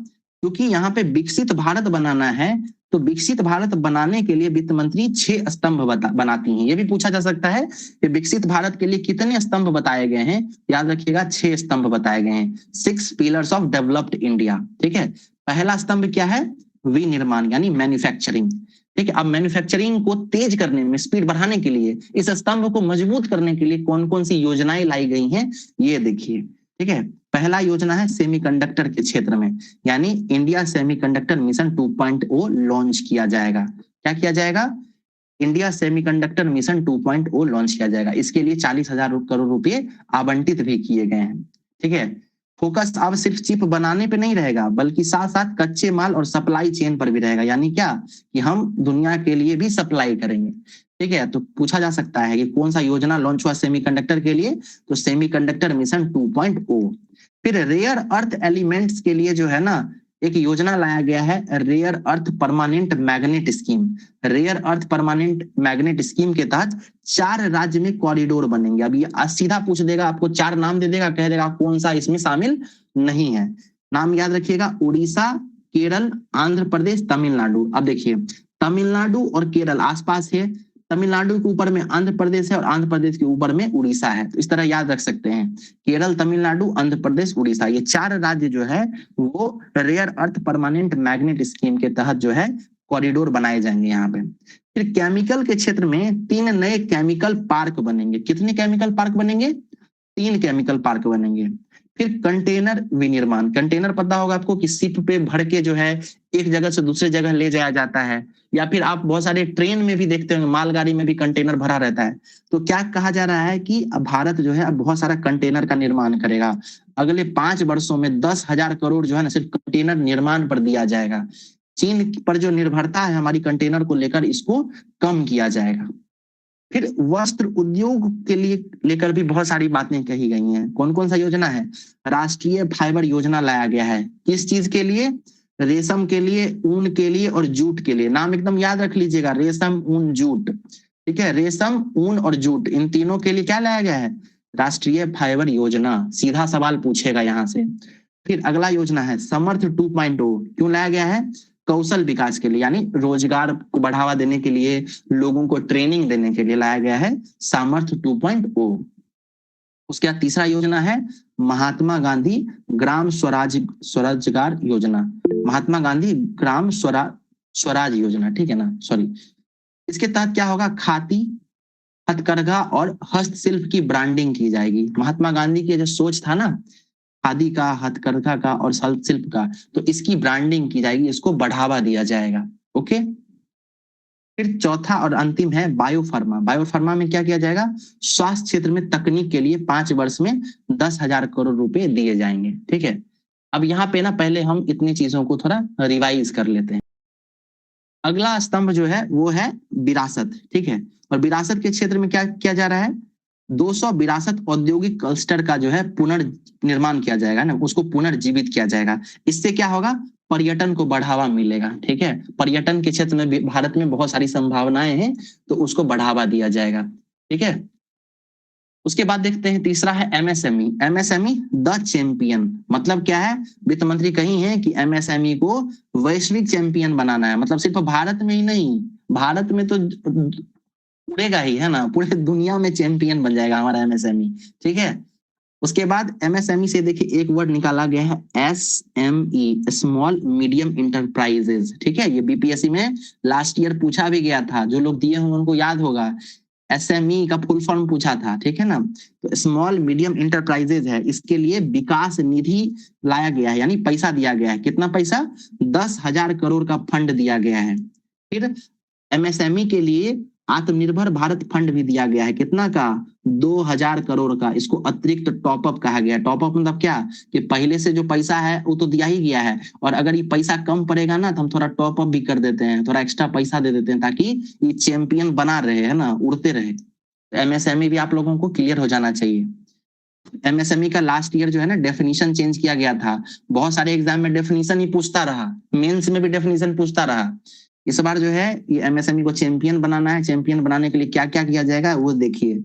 क्योंकि यहाँ पे विकसित भारत बनाना है, तो विकसित भारत बनाने के लिए वित्त मंत्री 6 स्तंभ बनाती हैं। ये भी पूछा जा सकता है कि विकसित भारत के लिए कितने स्तंभ बताए गए हैं। याद रखिएगा 6 स्तंभ बताए गए हैं, 6 पिलर्स ऑफ डेवलप्ड इंडिया, ठीक है। पहला स्तंभ क्या है? विनिर्माण, यानी मैन्युफैक्चरिंग, ठीक है। अब मैन्युफैक्चरिंग को तेज करने में, स्पीड बढ़ाने के लिए, इस स्तंभ को मजबूत करने के लिए कौन कौन सी योजनाएं लाई गई हैं, ये देखिए, ठीक है। पहला योजना है सेमीकंडक्टर के क्षेत्र में, यानी इंडिया सेमीकंडक्टर मिशन 2.0 लॉन्च किया जाएगा। क्या किया जाएगा? इंडिया सेमीकंडक्टर मिशन 2.0 लॉन्च किया जाएगा। इसके लिए 40,000 करोड़ रुपए आवंटित भी किए गए हैं, ठीक है। फोकस अब सिर्फ चिप बनाने पे नहीं रहेगा, बल्कि साथ साथ कच्चे माल और सप्लाई चेन पर भी रहेगा। यानी क्या? कि हम दुनिया के लिए भी सप्लाई करेंगे, ठीक है। तो पूछा जा सकता है कि कौन सा योजना लॉन्च हुआ सेमीकंडक्टर के लिए, तो सेमीकंडक्टर मिशन 2.0। फिर रेयर अर्थ एलिमेंट्स के लिए जो है ना एक योजना लाया गया है rare earth permanent magnet scheme. Rare earth permanent magnet scheme के तहत 4 राज्य में कॉरिडोर बनेंगे। अब ये सीधा पूछ देगा, आपको 4 नाम दे देगा, कह देगा कौन सा इसमें शामिल नहीं है। नाम याद रखिएगा, उड़ीसा, केरल, आंध्र प्रदेश, तमिलनाडु। अब देखिए, तमिलनाडु और केरल आसपास है, तमिलनाडु के ऊपर में आंध्र प्रदेश है और आंध्र प्रदेश के ऊपर में उड़ीसा है। तो इस तरह याद रख सकते हैं, केरल, तमिलनाडु, आंध्र प्रदेश, उड़ीसा, ये 4 राज्य जो है वो rare earth permanent magnet scheme के तहत जो है कॉरिडोर बनाए जाएंगे यहाँ पे। फिर केमिकल के क्षेत्र में 3 नए केमिकल पार्क बनेंगे। कितने केमिकल पार्क बनेंगे? 3 केमिकल पार्क बनेंगे। फिर कंटेनर विनिर्माण, कंटेनर पता होगा आपको कि शिप पे भर के जो है एक जगह से दूसरे जगह ले जाया जाता है, या फिर आप बहुत सारे ट्रेन में भी देखते होंगे, मालगाड़ी में भी कंटेनर भरा रहता है। तो क्या कहा जा रहा है कि अब भारत जो है अब बहुत सारा कंटेनर का निर्माण करेगा। अगले 5 वर्षों में 10,000 करोड़ जो है ना सिर्फ कंटेनर निर्माण पर दिया जाएगा। चीन पर जो निर्भरता है हमारी कंटेनर को लेकर, इसको कम किया जाएगा। फिर वस्त्र उद्योग के लिए लेकर भी बहुत सारी बातें कही गई हैं। कौन कौन सा योजना है? राष्ट्रीय फाइबर योजना लाया गया है। किस चीज के लिए? रेशम के लिए, ऊन के लिए और जूट के लिए। नाम एकदम याद रख लीजिएगा, रेशम, ऊन, जूट। ठीक है, रेशम, ऊन और जूट, इन तीनों के लिए क्या लाया गया है? राष्ट्रीय फाइबर योजना। सीधा सवाल पूछेगा यहाँ से। फिर अगला योजना है समर्थ 2.0। क्यों लाया गया है? कौशल विकास के लिए, यानी रोजगार को बढ़ावा देने के लिए, लोगों को ट्रेनिंग देने के लिए लाया गया है सामर्थ्य 2.0। उसके बाद तीसरा योजना है महात्मा गांधी ग्राम स्वरोजगार योजना। महात्मा गांधी ग्राम स्वराज योजना, ठीक है ना, सॉरी। इसके तहत क्या होगा? खादी, हथकरघा और हस्तशिल्प की ब्रांडिंग की जाएगी। महात्मा गांधी की जो सोच था ना, खादी का, हथकरघा का और हस्तशिल्प का, तो इसकी ब्रांडिंग की जाएगी, इसको बढ़ावा दिया जाएगा। ओके। फिर चौथा और अंतिम है बायोफार्मा। बायोफार्मा में क्या किया जाएगा? स्वास्थ्य क्षेत्र में तकनीक के लिए 5 वर्ष में 10,000 करोड़ रुपए दिए जाएंगे। ठीक है, अब यहाँ पे ना पहले हम इतनी चीजों को थोड़ा रिवाइज कर लेते हैं। अगला स्तंभ जो है वो है विरासत। ठीक है, और विरासत के क्षेत्र में क्या किया जा रहा है? 200 विरासत औद्योगिक क्लस्टर का जो है पुनर्निर्माण किया जाएगा ना, उसको पुनर्जीवित किया जाएगा। इससे क्या होगा? पर्यटन को बढ़ावा मिलेगा। ठीक है, पर्यटन के क्षेत्र में भारत में बहुत सारी संभावनाएं हैं, तो उसको बढ़ावा दिया जाएगा। ठीक है, उसके बाद देखते हैं तीसरा है एमएसएमई। एमएसएमई द चैंपियन, मतलब क्या है? वित्त मंत्री कही है कि एमएसएमई को वैश्विक चैंपियन बनाना है। मतलब सिर्फ भारत में ही नहीं, भारत में तो उड़ेगा ही, है ना, पूरे दुनिया में चैंपियन बन जाएगा हमारा एमएसएमई। ठीक है, उसके बाद एमएसएमई से देखिए एक वर्ड निकाला गया है एसएमई, स्मॉल मीडियम इंटरप्राइजेज। ठीक है, ये बीपीएससी में लास्ट ईयर पूछा भी गया था, जो लोग दिए होंगे उनको याद होगा। एसएमई का फुल फॉर्म पूछा था, ठीक है ना। तो स्मॉल मीडियम इंटरप्राइजेज है, इसके लिए विकास निधि लाया गया है, यानी पैसा दिया गया है। कितना पैसा? 10,000 करोड़ का फंड दिया गया है। फिर एमएसएमई के लिए आत्मनिर्भर भारत फंड भी दिया गया है। कितना का? 2,000 करोड़ का। इसको अतिरिक्त टॉपअप कहा गया। टॉपअप मतलब क्या? कि पहले से जो पैसा है वो तो दिया ही गया है, और अगर ये पैसा कम पड़ेगा ना तो हम थोड़ा टॉपअप भी कर देते हैं, थोड़ा एक्स्ट्रा पैसा दे देते हैं, ताकि ये चैंपियन बना रहे, है ना, उड़ते रहे। एमएसएमई भी आप लोगों को क्लियर हो जाना चाहिए। एमएसएमई का लास्ट ईयर जो है ना डेफिनेशन चेंज किया गया था। बहुत सारे एग्जाम में डेफिनेशन ही पूछता रहा, मेंस में भी डेफिनेशन पूछता रहा। इस बार जो है ये एमएसएमई को चैंपियन बनाना है। चैंपियन बनाने के लिए क्या क्या किया जाएगा वो देखिए।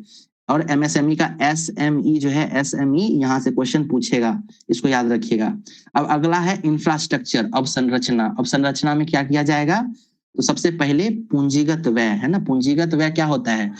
और एमएसएमई का एसएमई जो है, एसएमई यहाँ से क्वेश्चन पूछेगा, इसको याद रखिएगा। अब अगला है इंफ्रास्ट्रक्चर, अवसंरचना। अवसंरचना में क्या किया जाएगा? तो सबसे पहले पूंजीगत व्यय, है ना। पूंजीगत व्यय क्या होता है?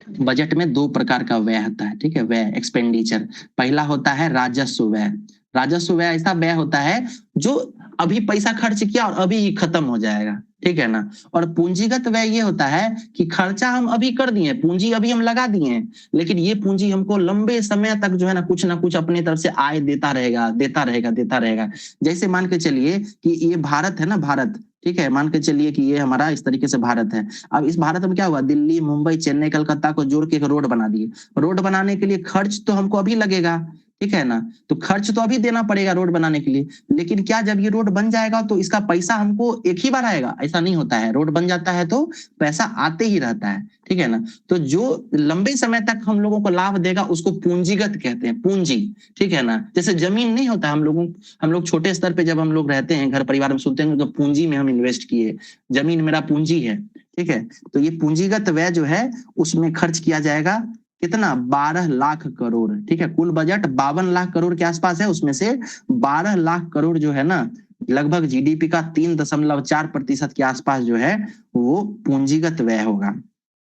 बजट में 2 प्रकार का व्यय होता है। ठीक है, व्यय, एक्सपेंडिचर। पहला होता है राजस्व व्यय। राजस्व व्यय ऐसा व्यय होता है जो अभी पैसा खर्च किया और अभी ही खत्म हो जाएगा। ठीक है ना। और पूंजीगत व्यय ये होता है कि खर्चा हम अभी कर दिए, पूंजी अभी हम लगा दिए, लेकिन ये पूंजी हमको लंबे समय तक जो है ना कुछ अपने तरफ से आय देता रहेगा, देता रहेगा, देता रहेगा। जैसे मान के चलिए कि ये भारत है ना, भारत, ठीक है, मान के चलिए कि ये हमारा इस तरीके से भारत है। अब इस भारत में क्या हुआ? दिल्ली, मुंबई, चेन्नई, कलकत्ता को जोड़ के एक रोड बना दिए। रोड बनाने के लिए खर्च तो हमको अभी लगेगा, ठीक है ना। तो खर्च तो अभी देना पड़ेगा रोड बनाने के लिए, लेकिन क्या जब ये रोड बन जाएगा तो इसका पैसा हमको एक ही बार आएगा? ऐसा नहीं होता है। रोड बन जाता है तो पैसा आते ही रहता है, ठीक है ना। तो जो लंबे समय तक हम लोगों को लाभ देगा उसको पूंजीगत कहते हैं, पूंजी, ठीक है ना। जैसे जमीन नहीं होता, हम लोग छोटे स्तर पे जब हम लोग रहते हैं घर परिवार में सुनते हैं तो पूंजी में हम इन्वेस्ट किए, जमीन मेरा पूंजी है, ठीक है। तो ये पूंजीगत व्यय जो है उसमें खर्च किया जाएगा कितना? 12 लाख करोड़, ठीक है। कुल बजट 52 लाख करोड़ के आसपास है, उसमें से 12 लाख करोड़ जो है ना, लगभग जीडीपी का 3.4% के आसपास जो है वो पूंजीगत व्यय होगा।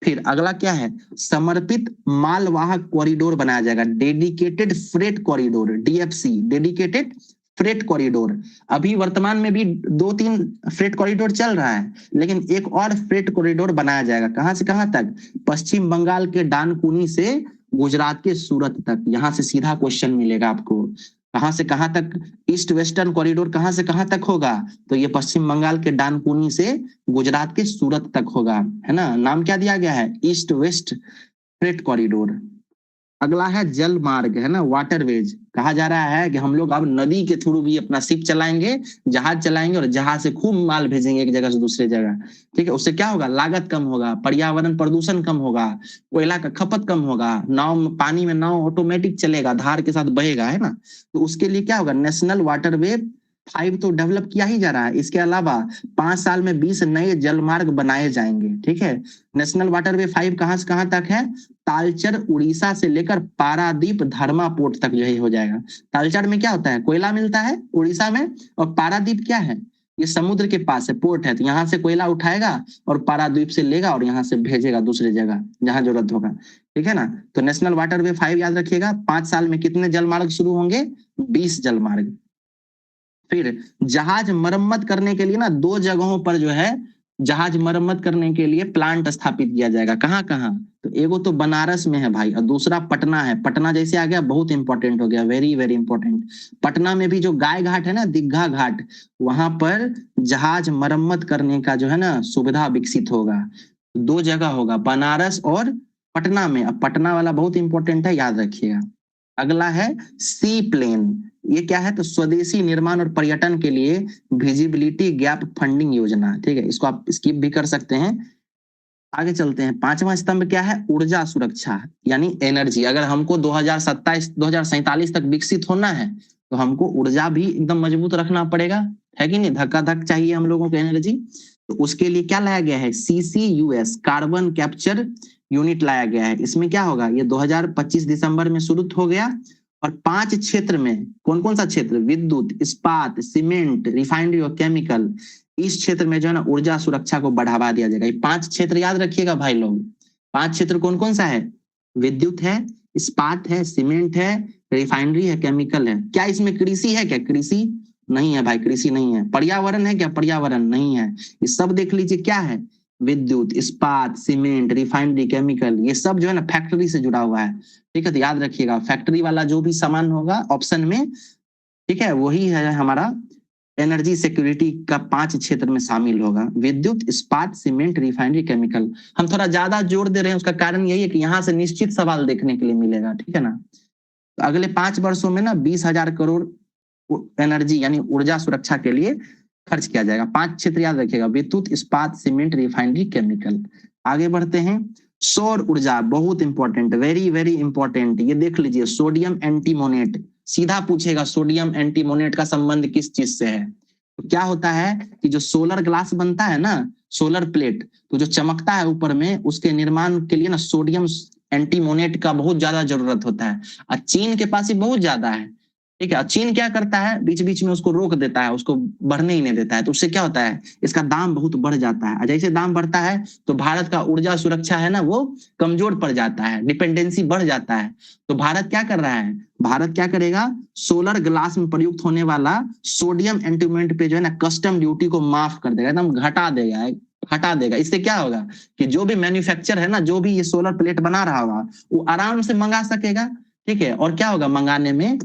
फिर अगला क्या है? समर्पित मालवाहक कॉरिडोर बनाया जाएगा, dedicated freight corridor, DFC, dedicated freight corridor. अभी वर्तमान में भी 2-3 फ्रेट कॉरिडोर चल रहा है, लेकिन एक और फ्रेट कॉरिडोर बनाया जाएगा। कहां से कहां तक? पश्चिम बंगाल के डानकुनी से गुजरात के सूरत तक। यहां से सीधा क्वेश्चन मिलेगा आपको, कहां से कहां तक? ईस्ट वेस्टर्न कॉरिडोर कहां से कहां तक होगा? तो ये पश्चिम बंगाल के डानकुनी से गुजरात के सूरत तक होगा, है ना। नाम क्या दिया गया है? East west freight corridor. अगला है जल मार्ग, है ना, वाटरवेज। कहा जा रहा है कि हम लोग अब नदी के थ्रू भी अपना शिप चलाएंगे, जहाज चलाएंगे और जहाज से खूब माल भेजेंगे एक जगह से दूसरे जगह, ठीक है। उससे क्या होगा? लागत कम होगा, पर्यावरण प्रदूषण कम होगा, कोयला का खपत कम होगा, नाव पानी में नाव ऑटोमेटिक चलेगा, धार के साथ बहेगा, है ना। तो उसके लिए क्या होगा? नेशनल वाटरवे 5 तो डेवलप किया ही जा रहा है। इसके अलावा 5 साल में 20 नए जलमार्ग बनाए जाएंगे, ठीक है। नेशनल वाटरवे 5 कहां से कहां तक है? तालचर उड़ीसा से लेकर पारादीप धर्मा पोर्ट तक जो है हो जाएगा। तालचर में क्या होता है? कोयला मिलता है उड़ीसा में, और पारादीप क्या है? ये समुद्र के पास है, पोर्ट है, तो यहाँ से कोयला उठाएगा और पारादीप से लेगा और यहाँ से भेजेगा दूसरी जगह जहां जरूरत होगा, ठीक है ना। तो नेशनल वाटरवे 5 याद रखिएगा। 5 साल में कितने जलमार्ग शुरू होंगे? 20 जलमार्ग। फिर जहाज मरम्मत करने के लिए ना 2 जगहों पर जो है जहाज मरम्मत करने के लिए प्लांट स्थापित किया जाएगा। कहाँ कहाँ? तो एगो तो बनारस में है भाई, और दूसरा पटना है। पटना जैसे आ गया, बहुत इंपॉर्टेंट हो गया, वेरी वेरी इंपॉर्टेंट। पटना में भी जो गाय घाट है ना, दीघा घाट, वहां पर जहाज मरम्मत करने का जो है ना सुविधा विकसित होगा। 2 जगह होगा, बनारस और पटना में। अब पटना वाला बहुत इंपॉर्टेंट है, याद रखिएगा। अगला है सी प्लेन। ये क्या है? तो स्वदेशी निर्माण और पर्यटन के लिए विजिबिलिटी गैप फंडिंग योजना, ठीक है। इसको आप स्किप भी कर सकते हैं। आगे चलते हैं। 5वां स्तंभ क्या है? ऊर्जा सुरक्षा, यानी एनर्जी। अगर हमको 2047 तक विकसित होना है तो हमको ऊर्जा भी एकदम मजबूत रखना पड़ेगा, है कि नहीं। धक्का धक चाहिए हम लोगों को एनर्जी। तो उसके लिए क्या लाया गया है? CCUS, कार्बन कैप्चर यूनिट लाया गया है। इसमें क्या होगा? ये 2025 दिसंबर में शुरू हो गया, और 5 क्षेत्र में, कौन कौन सा क्षेत्र? विद्युत, इस्पात, सीमेंट, रिफाइनरी और केमिकल। इस क्षेत्र में जो है ना ऊर्जा सुरक्षा को बढ़ावा दिया जाएगा। ये 5 क्षेत्र याद रखिएगा भाई लोग। 5 क्षेत्र कौन कौन सा है? विद्युत है, इस्पात है, सीमेंट है, रिफाइनरी है, केमिकल है। क्या इसमें कृषि है? क्या कृषि नहीं है भाई, कृषि नहीं है। पर्यावरण है क्या? पर्यावरण नहीं है। ये सब देख लीजिए क्या है? विद्युत, इस्पात, सीमेंट, रिफाइनरी, केमिकल, ये सब जो है ना फैक्ट्री से जुड़ा हुआ है, ठीक है। तो याद रखिएगा, फैक्ट्री वाला जो भी सामान होगा ऑप्शन में, ठीक है, वही है हमारा एनर्जी सिक्योरिटी का 5 क्षेत्र में शामिल होगा। विद्युत, इस्पात, सीमेंट, रिफाइनरी, केमिकल। हम थोड़ा ज्यादा जोर दे रहे हैं, उसका कारण यही है कि यहाँ से निश्चित सवाल देखने के लिए मिलेगा, ठीक है ना। तो अगले 5 वर्षों में ना 20,000 करोड़ एनर्जी यानी ऊर्जा सुरक्षा के लिए खर्च किया जाएगा। 5 क्षेत्र याद रखिएगा, विद्युत, इस्पात, सीमेंट, रिफाइनरी, केमिकल। आगे बढ़ते हैं। सौर ऊर्जा बहुत इंपॉर्टेंट, वेरी वेरी इंपॉर्टेंट। ये देख लीजिए, सोडियम एंटीमोनेट। सीधा पूछेगा सोडियम एंटीमोनेट का संबंध किस चीज से है? तो क्या होता है कि जो सोलर ग्लास बनता है ना, सोलर प्लेट, तो जो चमकता है ऊपर में, उसके निर्माण के लिए ना सोडियम एंटीमोनेट का बहुत ज्यादा जरूरत होता है। और चीन के पास ही बहुत ज्यादा है, ठीक है। चीन क्या करता है? बीच बीच में उसको रोक देता है, उसको बढ़ने ही नहीं देता है। तो उससे क्या होता है? इसका दाम बहुत बढ़ जाता है। जैसे दाम बढ़ता है तो भारत का ऊर्जा सुरक्षा है ना वो कमजोर पड़ जाता है, डिपेंडेंसी बढ़ जाता है। तो भारत क्या कर रहा है? भारत क्या करेगा? सोलर ग्लास में प्रयुक्त होने वाला सोडियम एंटीमोनेट पे जो है ना कस्टम ड्यूटी को माफ कर देगा, एकदम हटा देगा। इससे क्या होगा कि जो भी मैन्युफैक्चर है ना, जो भी ये सोलर प्लेट बना रहा होगा, वो आराम से मंगा सकेगा, ठीक है। और क्या होगा? मंगाने में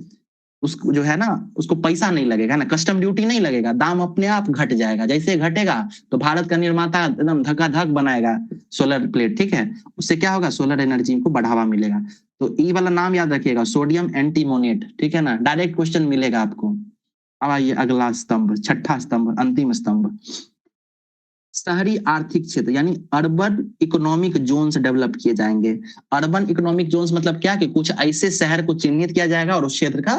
उसको जो है ना उसको पैसा नहीं लगेगा ना, कस्टम ड्यूटी नहीं लगेगा, दाम अपने आप घट जाएगा। जैसे घटेगा तो भारत का निर्माता एकदम धकाधक बनाएगा सोलर प्लेट, ठीक है। उससे क्या होगा, सोलर एनर्जी को बढ़ावा मिलेगा। तो ई वाला नाम याद रखिएगा, सोडियम एंटीमोनेट, ठीक है ना, डायरेक्ट क्वेश्चन मिलेगा आपको। अब आइए अगला स्तंभ, छठा स्तंभ, अंतिम स्तंभ, शहरी आर्थिक क्षेत्र यानी अर्बन इकोनॉमिक जोन्स डेवलप किए जाएंगे। अर्बन इकोनॉमिक जोन्स मतलब क्या, कि कुछ ऐसे शहर को चिन्हित किया जाएगा और उस क्षेत्र का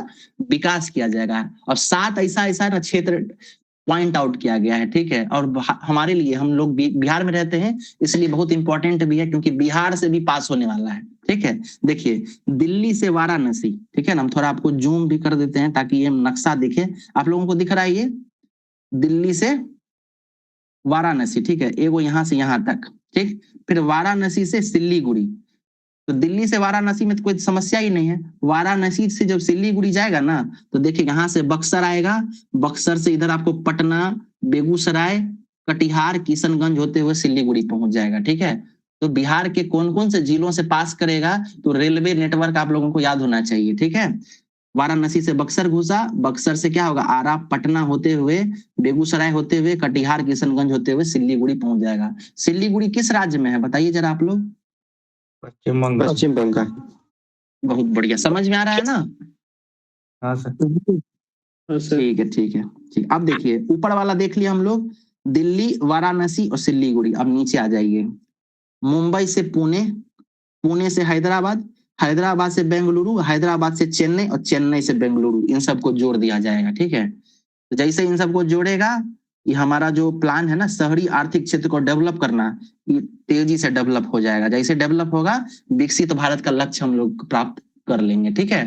विकास किया जाएगा। और 7 ऐसा ऐसा ना क्षेत्र पॉइंट आउट किया गया है, ठीक है। और हमारे लिए, हम लोग बिहार में रहते हैं इसलिए बहुत इंपॉर्टेंट भी है, क्योंकि बिहार से भी पास होने वाला है, ठीक है। देखिए दिल्ली से वाराणसी, ठीक है ना, हम थोड़ा आपको जूम भी कर देते हैं ताकि ये नक्शा दिखे। आप लोगों को दिख रहा है ये दिल्ली से वाराणसी, ठीक है, एगो यहाँ से यहाँ तक, ठीक। फिर वाराणसी से सिल्लीगुड़ी, तो दिल्ली से वाराणसी में तो कोई समस्या ही नहीं है। वाराणसी से जब सिल्लीगुड़ी जाएगा ना, तो देखिए यहाँ से बक्सर आएगा, बक्सर से इधर आपको पटना, बेगूसराय, कटिहार, किशनगंज होते हुए सिल्लीगुड़ी पहुंच जाएगा, ठीक है। तो बिहार के कौन कौन से जिलों से पास करेगा, तो रेलवे नेटवर्क आप लोगों को याद होना चाहिए, ठीक है। वाराणसी से बक्सर घुसा, बक्सर से क्या होगा, आरा, पटना होते हुए, बेगूसराय होते हुए, कटिहार, किशनगंज होते हुए सिल्लीगुड़ी पहुंच जाएगा। सिल्लीगुड़ी किस राज्य में है बताइए जरा आप लोग। पश्चिम बंगाल। पश्चिम बंगाल। बहुत बढ़िया, समझ में आ रहा है ना। हाँ सर। ठीक है, ठीक है, ठीक। अब देखिए ऊपर वाला देख लिया हम लोग, दिल्ली, वाराणसी और सिल्लीगुड़ी। अब नीचे आ जाइए, मुंबई से पुणे, पुणे से हैदराबाद, हैदराबाद से बेंगलुरु, हैदराबाद से चेन्नई और चेन्नई से बेंगलुरु, इन सबको जोड़ दिया जाएगा, ठीक है। तो जैसे इन सबको जोड़ेगा, ये हमारा जो प्लान है ना शहरी आर्थिक क्षेत्र को डेवलप करना, ये तेजी से डेवलप हो जाएगा। जैसे डेवलप होगा, विकसित भारत का लक्ष्य हम लोग प्राप्त कर लेंगे, ठीक है।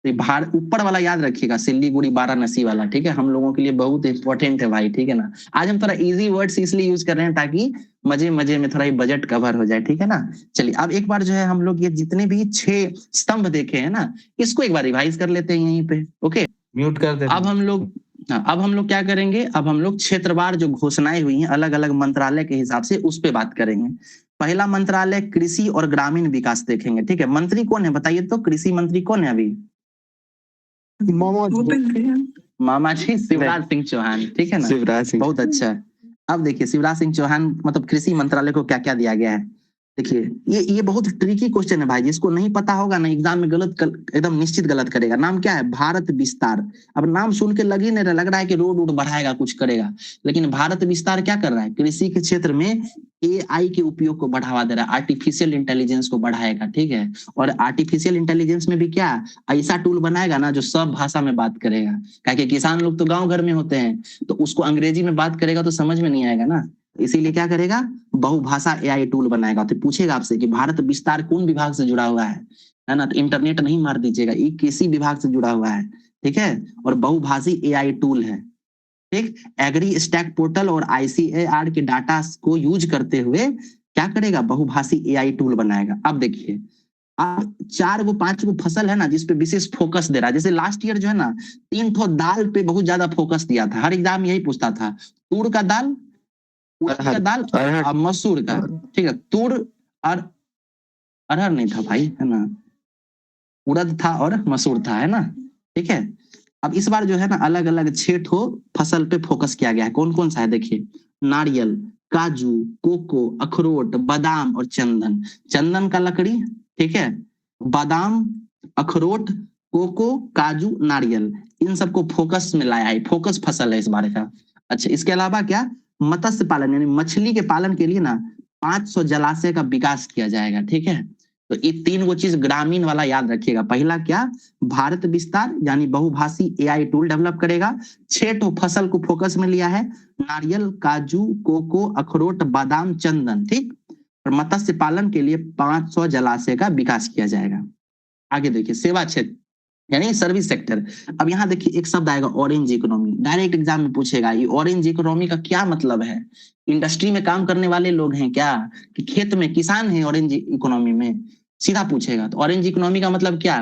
तो भारत ऊपर वाला याद रखिएगा, सिल्लीगुड़ी वाराणसी वाला, ठीक है, हम लोगों के लिए बहुत इंपॉर्टेंट है भाई, ठीक है ना। आज हम थोड़ा इजी वर्ड्स इसलिए यूज कर रहे हैं ताकि मजे मजे में थोड़ा बजट कवर हो जाए, ठीक है ना। चलिए अब एक बार जो है हम लोग ये जितने भी 6 स्तंभ देखे हैं ना, इसको एक बार रिवाइज कर लेते हैं यहीं पे, ओके। म्यूट कर दे। अब हम लोग, हाँ, अब हम लोग क्या करेंगे, अब हम लोग क्षेत्रवार जो घोषणाएं हुई हैं अलग अलग मंत्रालय के हिसाब से उस पर बात करेंगे। पहला मंत्रालय कृषि और ग्रामीण विकास देखेंगे, ठीक है। मंत्री कौन है बताइए तो, कृषि मंत्री कौन है अभी, मामा जी शिवराज सिंह चौहान, ठीक है ना, शिवराज सिंह। बहुत अच्छा है। अब देखिए शिवराज सिंह चौहान मतलब कृषि मंत्रालय को क्या क्या दिया गया है। देखिए ये बहुत ट्रिकी क्वेश्चन है भाई, जिसको नहीं पता होगा ना एग्जाम में एकदम निश्चित गलत करेगा। नाम क्या है, भारत विस्तार। अब नाम सुन के लग ही नहीं रहा, लग रहा है कि रोड वोड बढ़ाएगा, कुछ करेगा, लेकिन भारत विस्तार क्या कर रहा है, कृषि के क्षेत्र में AI के उपयोग को बढ़ावा दे रहा है, आर्टिफिशियल इंटेलिजेंस को बढ़ाएगा, ठीक है। और आर्टिफिशियल इंटेलिजेंस में भी क्या ऐसा टूल बनाएगा ना जो सब भाषा में बात करेगा, क्योंकि किसान लोग तो गांव घर में होते हैं, तो उसको अंग्रेजी में बात करेगा तो समझ में नहीं आएगा ना, इसीलिए क्या करेगा, बहुभाषा AI टूल बनाएगा। तो पूछेगा आपसे कि भारत विस्तार कौन विभाग से जुड़ा हुआ है ना, तो इंटरनेट नहीं मार दीजिएगा, ये किसी विभाग से जुड़ा हुआ है, ठीक है। और बहुभाषी AI टूल है, ठीक। एग्री स्टैक पोर्टल और ICAR के डाटा को यूज करते हुए क्या करेगा, बहुभाषी AI टूल बनाएगा। अब देखिए आप 4 गो 5 गो फसल है ना जिसपे विशेष फोकस दे रहा है। जैसे लास्ट ईयर जो है ना 3 ठो दाल पे बहुत ज्यादा फोकस दिया था, हर एग्जाम यही पूछता था, तूर का दाल, उड़द का दाल और मसूर का, ठीक है। तूर और अरहर नहीं था भाई, है ना, उड़द था और मसूर था, है ना, ठीक है। अब इस बार जो है ना अलग अलग 6 ठो फसल पे फोकस किया गया है। कौन कौन सा है देखिए, नारियल, काजू, कोको, अखरोट, बादाम और चंदन। चंदन का लकड़ी, ठीक है, बादाम, अखरोट, कोको, काजू, नारियल, इन सबको फोकस में लाया है, फोकस फसल है इस बार का। अच्छा इसके अलावा क्या, मत्स्य पालन यानी मछली के पालन के लिए ना 500 जलाशय का विकास किया जाएगा, ठीक है। तो ये 3 गो चीज ग्रामीण वाला याद रखिएगा। पहला क्या, भारत विस्तार यानी बहुभाषी AI टूल डेवलप करेगा, 6 ठो फसल को फोकस में लिया है, नारियल, काजू, कोको, अखरोट, बादाम, चंदन, ठीक। और मत्स्य पालन के लिए 500 जलाशय का विकास किया जाएगा। आगे देखिए सेवा क्षेत्र यानी सर्विस सेक्टर। अब यहाँ देखिए एक शब्द आएगा ऑरेंज इकोनॉमी, डायरेक्ट एग्जाम में पूछेगा ये ऑरेंज इकोनॉमी का क्या मतलब है। इंडस्ट्री में काम करने वाले लोग हैं क्या, कि खेत में किसान है ऑरेंज इकोनॉमी में, सीधा पूछेगा। तो ऑरेंज इकोनॉमी का मतलब क्या,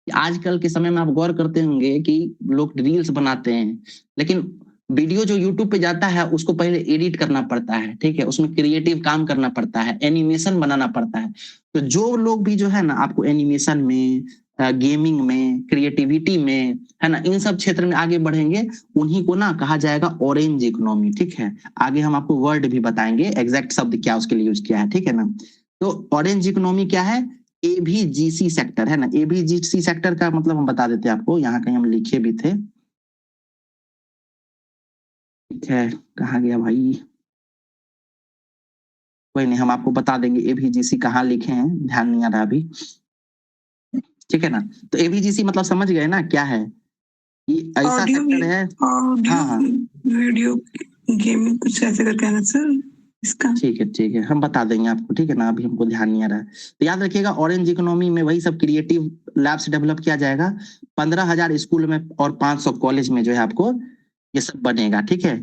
आजकल के समय में आप गौर करते होंगे कि लोग रील्स बनाते हैं, लेकिन वीडियो जो यूट्यूब पे जाता है उसको पहले एडिट करना पड़ता है, ठीक है, उसमें क्रिएटिव काम करना पड़ता है, एनिमेशन बनाना पड़ता है। तो जो लोग भी जो है ना आपको एनिमेशन में गेमिंग में, क्रिएटिविटी में, है ना, इन सब क्षेत्र में आगे बढ़ेंगे, उन्हीं को ना कहा जाएगा ऑरेंज इकोनॉमी। ठीक है, आगे हम आपको वर्ड भी बताएंगे, एग्जैक्ट शब्द क्या उसके लिए यूज किया है। ठीक है ना, तो ऑरेंज इकोनॉमी क्या है? एबीजीसी सेक्टर, है ना। एबीजीसी सेक्टर का मतलब हम बता देते हैं आपको, यहाँ कहीं हम लिखे भी थे। ठीक है, कहा गया भाई, कोई नहीं, हम आपको बता देंगे एबीजीसी कहाँ लिखे हैं, ध्यान नहीं आ रहा अभी। ठीक है ना, तो एबीजीसी मतलब समझ गए ना क्या है? ये ऐसा सेक्टर है। हाँ, वीडियो गेमिंग कुछ ऐसे करके है ना सर इसका। ठीक है, हम बता देंगे आपको। ठीक है ना, अभी हमको ध्यान नहीं आ रहा है। तो याद रखिएगा, ऑरेंज इकोनॉमी में वही सब क्रिएटिव लैब्स डेवलप किया जाएगा। 15,000 स्कूल में और 500 कॉलेज में जो है आपको ये सब बनेगा। ठीक है,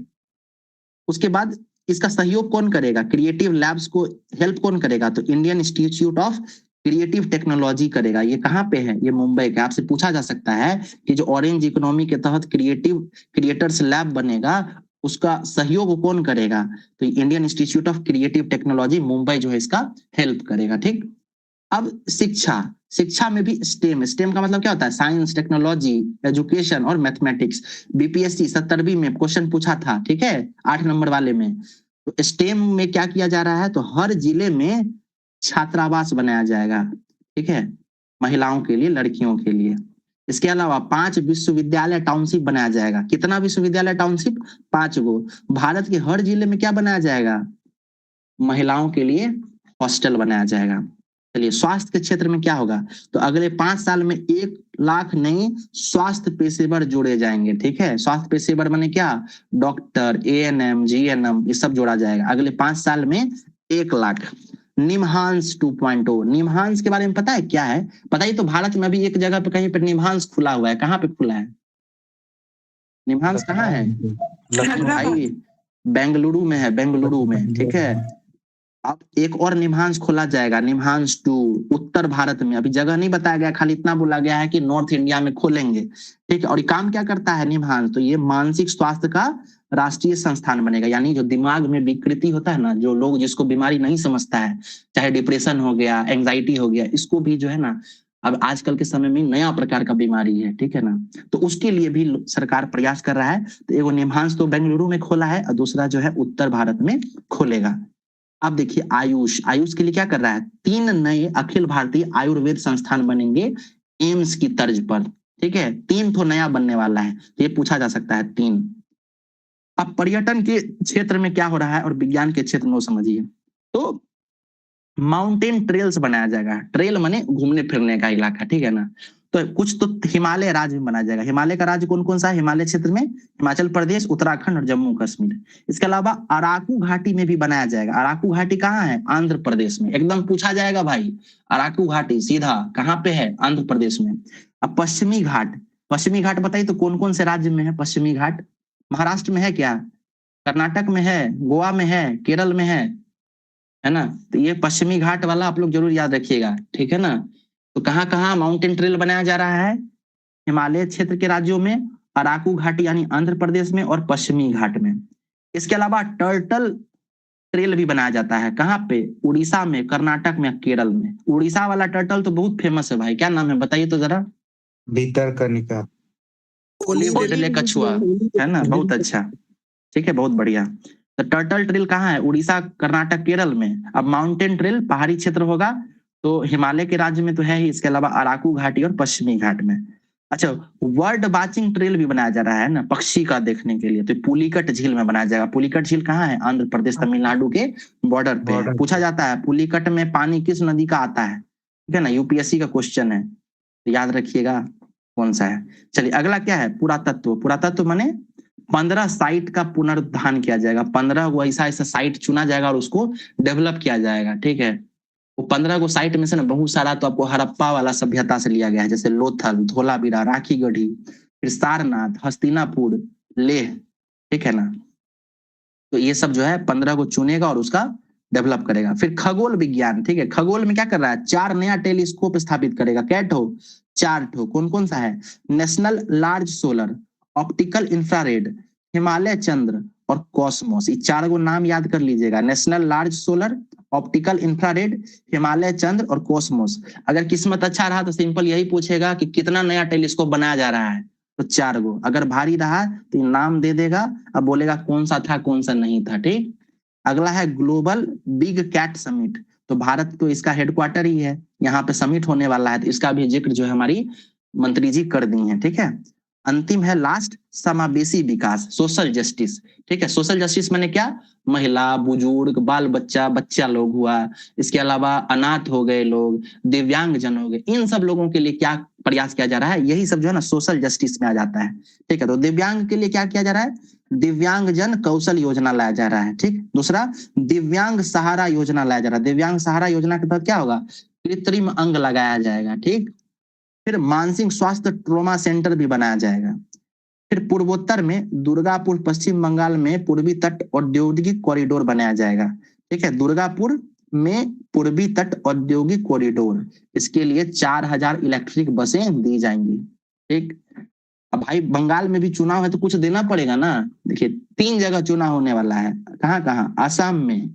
उसके बाद इसका सहयोग कौन करेगा? क्रिएटिव लैब्स को हेल्प कौन करेगा? तो Indian institute of creative technology करेगा। ये कहाँ पे है? ये मुंबई का। आपसे पूछा जा सकता है कि जो ऑरेंज इकोनॉमी के तहत क्रिएटर्स लैब बनेगा, उसका सहयोग कौन करेगा? तो Indian institute of creative technology Mumbai जो है इसका हेल्प करेगा। ठीक, अब शिक्षा में भी स्टेम का मतलब क्या होता है? साइंस, टेक्नोलॉजी, एजुकेशन और मैथमेटिक्स। बीपीएससी 70वीं में क्वेश्चन पूछा था। ठीक है, 8 नंबर वाले में। तो स्टेम में क्या किया जा रहा है? तो हर जिले में छात्रावास बनाया जाएगा। ठीक है, महिलाओं के लिए, लड़कियों के लिए। इसके अलावा 5 विश्वविद्यालय टाउनशिप बनाया जाएगा। कितना विश्वविद्यालय टाउनशिप? 5 गो। भारत के हर जिले में क्या बनाया जाएगा? महिलाओं के लिए हॉस्टल बनाया जाएगा। चलिए, स्वास्थ्य के क्षेत्र में क्या होगा? तो अगले 5 साल में 1 लाख नए स्वास्थ्य पेशेवर जोड़े जाएंगे। ठीक है, स्वास्थ्य पेशेवर माने क्या? डॉक्टर, एएनएम, जीएनएम, ये सब जोड़ा जाएगा अगले 5 साल में 1 लाख। निमहांस 2.0, निमहांस के बारे में पता है क्या है? बताइए तो। भारत में अभी एक जगह पे कहीं पे निमहांस खुला हुआ है, कहाँ पे खुला है? निमहांस कहाँ है भाई? बेंगलुरु में है, बेंगलुरु में। ठीक है, अब एक और निमहांस खोला जाएगा, निमहांस 2, उत्तर भारत में। अभी जगह नहीं बताया गया, खाली इतना बोला गया है कि नॉर्थ इंडिया में खोलेंगे। ठीक है, और ये काम क्या करता है निमहांस? तो ये मानसिक स्वास्थ्य का राष्ट्रीय संस्थान बनेगा। यानी जो दिमाग में विकृति होता है ना, जो लोग जिसको बीमारी नहीं समझता है, चाहे डिप्रेशन हो गया, एंग्जाइटी हो गया, इसको भी जो है ना, अब आजकल के समय में नया प्रकार का बीमारी है। ठीक है ना, तो उसके लिए भी सरकार प्रयास कर रहा है। तो एगो निमहांस तो बेंगलुरु में खोला है, और दूसरा जो है उत्तर भारत में खोलेगा। अब देखिए, आयुष के लिए क्या कर रहा है? 3 नए अखिल भारतीय आयुर्वेद संस्थान बनेंगे एम्स की तर्ज पर। ठीक है, 3 तो नया बनने वाला है, तो ये पूछा जा सकता है 3। अब पर्यटन के क्षेत्र में क्या हो रहा है और विज्ञान के क्षेत्र में वो समझिए। तो माउंटेन ट्रेल्स बनाया जाएगा। ट्रेल माने घूमने फिरने का इलाका। ठीक है ना, तो कुछ तो हिमालय राज्य में बनाया जाएगा। हिमालय का राज्य कौन कौन सा है हिमालय क्षेत्र में? हिमाचल प्रदेश, उत्तराखंड और जम्मू कश्मीर। इसके अलावा अराकू घाटी में भी बनाया जाएगा। अराकू घाटी कहाँ है? आंध्र प्रदेश में। एकदम पूछा जाएगा भाई, अराकू घाटी सीधा कहाँ पे है? आंध्र प्रदेश में। अब पश्चिमी घाट बताइए तो कौन कौन से राज्य में है पश्चिमी घाट? महाराष्ट्र में है क्या? कर्नाटक में है? गोवा में है? केरल में है ना? तो ये पश्चिमी घाट वाला आप लोग जरूर याद रखिएगा। ठीक है ना, तो कहाँ कहाँ माउंटेन ट्रेल बनाया जा रहा है? हिमालय क्षेत्र के राज्यों में, अराकू घाटी यानी आंध्र प्रदेश में, और पश्चिमी घाट में। इसके अलावा टर्टल ट्रेल भी बनाया जाता है। कहाँ पे? उड़ीसा में, कर्नाटक में, केरल में। उड़ीसा वाला टर्टल तो बहुत फेमस है भाई, क्या नाम है बताइए तो जरा। भितरकनिका। कछुआ, है ना, बहुत अच्छा। ठीक है, बहुत बढ़िया। तो टर्टल ट्रेल कहाँ है? उड़ीसा, कर्नाटक, केरल में। अब माउंटेन ट्रेल पहाड़ी क्षेत्र होगा, तो हिमालय के राज्य में तो है ही। इसके अलावा अराकू घाटी और पश्चिमी घाट में। अच्छा, वर्ड वाचिंग ट्रेल भी बनाया जा रहा है ना, पक्षी का देखने के लिए। तो पुलिकट झील में बनाया जाएगा। पुलिकट झील कहाँ है? आंध्र प्रदेश तमिलनाडु के बॉर्डर पे है। पूछा जाता है पुलिकट में पानी किस नदी का आता है? ठीक है ना, यूपीएससी का क्वेश्चन है, तो याद रखिएगा कौन सा है। चलिए, अगला क्या है? पुरातत्व। पुरातत्व माने 15 साइट का पुनरुत्थान किया जाएगा। 15 को ऐसा ऐसा साइट चुना जाएगा और उसको डेवलप किया जाएगा। ठीक है, वो 15 को साइट में से ना बहुत सारा तो आपको हड़प्पा वाला सभ्यता से लिया गया है, जैसे लोथल, धोलावीरा, राखी गढ़ी, फिर सारनाथ, हस्तिनापुर, लेह। ठीक है ना, तो ये सब जो है 15 को चुनेगा और उसका डेवलप करेगा। फिर खगोल विज्ञान। ठीक है, खगोल में क्या कर रहा है? 4 नया टेलीस्कोप स्थापित करेगा। क्या ठो? 4 ठो। कौन कौन सा है? National large solar, optical infrared, Himalaya Chandra और कॉस्मोस। ये 4 गो नाम याद कर लीजिएगा। National large solar, optical infrared, Himalaya Chandra और कोसमोस। अगर किस्मत अच्छा रहा तो सिंपल यही पूछेगा कि कितना नया टेलीस्कोप बनाया जा रहा है, तो 4 गो। अगर भारी रहा तो नाम दे देगा, अब बोलेगा कौन सा था कौन सा नहीं था। ठीक, अगला है ग्लोबल बिग कैट समिट। तो भारत तो इसका हेडक्वार्टर ही है, यहाँ पे समिट होने वाला है, तो इसका भी जिक्र जो है हमारी मंत्री जी कर दी है। ठीक है, अंतिम है लास्ट समावेशी विकास, सोशल जस्टिस। ठीक है, सोशल जस्टिस माने क्या, महिला, बुजुर्ग, बाल बच्चा, बच्चा लोग हुआ, इसके अलावा अनाथ हो गए लोग, दिव्यांग जन हो गए, इन सब लोगों के लिए क्या प्रयास किया जा रहा है, यही सब जो है ना सोशल जस्टिस में आ जाता है। ठीक है, तो दिव्यांग के लिए क्या किया जा रहा है, दिव्यांग जन कौशल योजना लाया जा रहा है। ठीक, दूसरा दिव्यांग सहारा योजना लाया जा रहा है। दिव्यांग सहारा योजना के तहत क्या होगा, कृत्रिम अंग लगाया जाएगा। ठीक, फिर मानसिक स्वास्थ्य ट्रोमा सेंटर भी बनाया जाएगा। फिर पूर्वोत्तर में दुर्गापुर, पश्चिम बंगाल में पूर्वी तट औद्योगिक कॉरिडोर बनाया जाएगा। ठीक है, दुर्गापुर में पूर्वी तट औद्योगिक कॉरिडोर, इसके लिए 4000 इलेक्ट्रिक बसें दी जाएंगी। ठीक, अब भाई बंगाल में भी चुनाव है तो कुछ देना पड़ेगा ना। देखिए 3 जगह चुनाव होने वाला है, कहाँ कहाँ, आसाम में,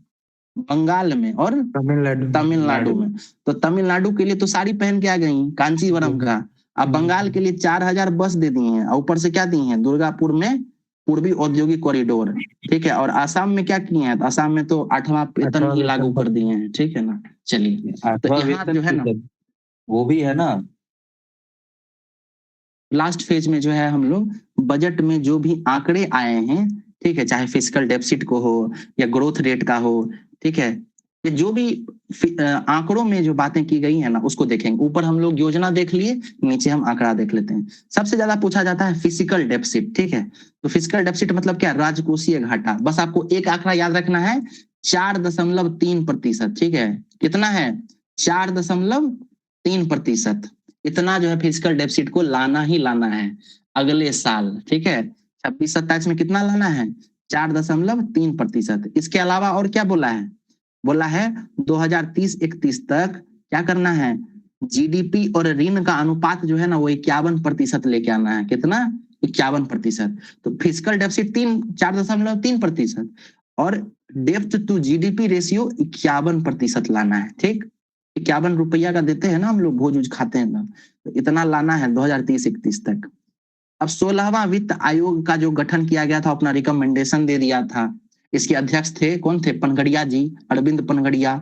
बंगाल में और तमिलनाडु में। तो तमिलनाडु के लिए तो साड़ी पहन के आ गई कांचीवरम का, अब बंगाल के लिए 4000 बस दे दी हैं, और ऊपर से क्या दी हैं, दुर्गापुर में पूर्वी औद्योगिक कॉरिडोर। ठीक है, और आसाम में क्या किए हैं, तो आसाम में तो 8वां वेतन ही लागू कर दिए हैं। ठीक है ना, चलिए तो यहाँ जो है ना वो भी है ना, लास्ट फेज में जो है हम लोग बजट में जो भी आंकड़े आए हैं, ठीक है, चाहे फिजिकल डेफिसिट को हो या ग्रोथ रेट का हो, ठीक है, ये जो भी आंकड़ों में जो बातें की गई है ना उसको देखेंगे। ऊपर हम लोग योजना देख लिए, नीचे हम आंकड़ा देख लेते हैं। सबसे ज्यादा पूछा जाता है फिजिकल डेफिसिट। ठीक है, तो फिजिकल डेफिसिट मतलब क्या, राजकोषीय घाटा। बस आपको एक आंकड़ा याद रखना है, 4.3%। ठीक है, कितना है, 4.3%। इतना जो है फिजिकल डेफिसिट को लाना ही लाना है अगले साल। ठीक है, 26-27 में कितना लाना है, 4.3%। इसके अलावा और क्या बोला है, बोला है 2030-31 तक क्या करना है, जीडीपी और ऋण का अनुपात जो है ना वो 51% लेके आना है। कितना, 51%। तो फिजिकल डेफिसिट 4.3% और डेप्थ टू जीडीपी रेशियो 51% लाना है। ठीक, 51 रुपया का देते हैं ना हम लोग, भोज उज खाते हैं ना, तो इतना लाना है 2030-31 तक। अब 16वां वित्त आयोग का जो गठन किया गया था, अपना रिकमेंडेशन दे दिया था। इसके अध्यक्ष थे कौन थे, पनगड़िया जी, अरविंद पनगड़िया।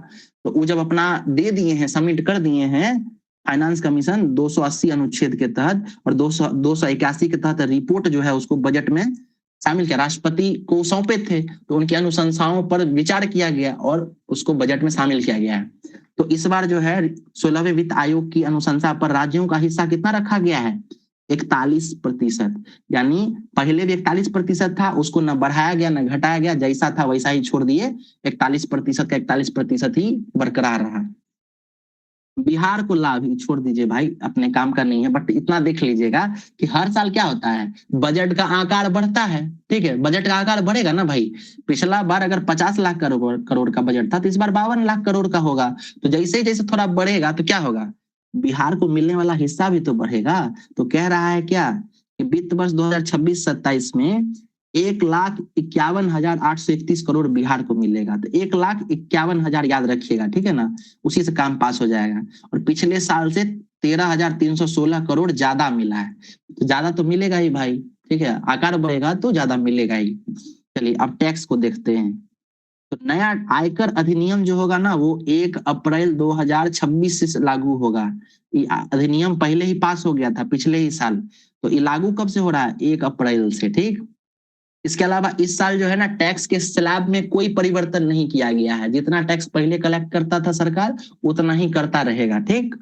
तो वो जब अपना दे दिए हैं, सबमिट कर दिए हैं फाइनेंस कमीशन 280 अनुच्छेद के तहत और 281 के तहत रिपोर्ट जो है उसको बजट में शामिल किया, राष्ट्रपति को सौंपे थे, तो उनकी अनुशंसाओं पर विचार किया गया और उसको बजट में शामिल किया गया है। तो इस बार जो है 16वें वित्त आयोग की अनुशंसा पर राज्यों का हिस्सा कितना रखा गया है, 41%। यानी पहले भी 41% था, उसको न बढ़ाया गया न घटाया गया, जैसा था वैसा ही छोड़ दिए, 41% का 41% ही बरकरार रहा। बिहार को लाभ ही छोड़ दीजिए भाई, अपने काम का नहीं है, बट इतना देख लीजिएगा कि हर साल क्या होता है, बजट का आकार बढ़ता है। ठीक है, बजट का आकार बढ़ेगा ना भाई, पिछला बार अगर 50 लाख करोड़ का बजट था तो इस बार 52 लाख करोड़ का होगा। तो जैसे जैसे थोड़ा बढ़ेगा तो क्या होगा, बिहार को मिलने वाला हिस्सा भी तो बढ़ेगा। तो कह रहा है क्या कि वित्त वर्ष 2026-27 में 1,51,831 करोड़ बिहार को मिलेगा। तो 1,51,000 याद रखिएगा, ठीक है ना, उसी से काम पास हो जाएगा। और पिछले साल से 13,316 करोड़ ज्यादा मिला है, तो ज्यादा तो मिलेगा ही भाई। ठीक है, आकार बढ़ेगा तो ज्यादा मिलेगा ही। चलिए अब टैक्स को देखते हैं। तो नया आयकर अधिनियम जो होगा ना वो 1 अप्रैल 2026 से लागू होगा। ये अधिनियम पहले ही पास हो गया था पिछले ही साल, तो ये लागू कब से हो रहा है, 1 अप्रैल से। ठीक, इसके अलावा इस साल जो है ना टैक्स के स्लैब में कोई परिवर्तन नहीं किया गया है, जितना टैक्स पहले कलेक्ट करता था सरकार उतना ही करता रहेगा। ठीक,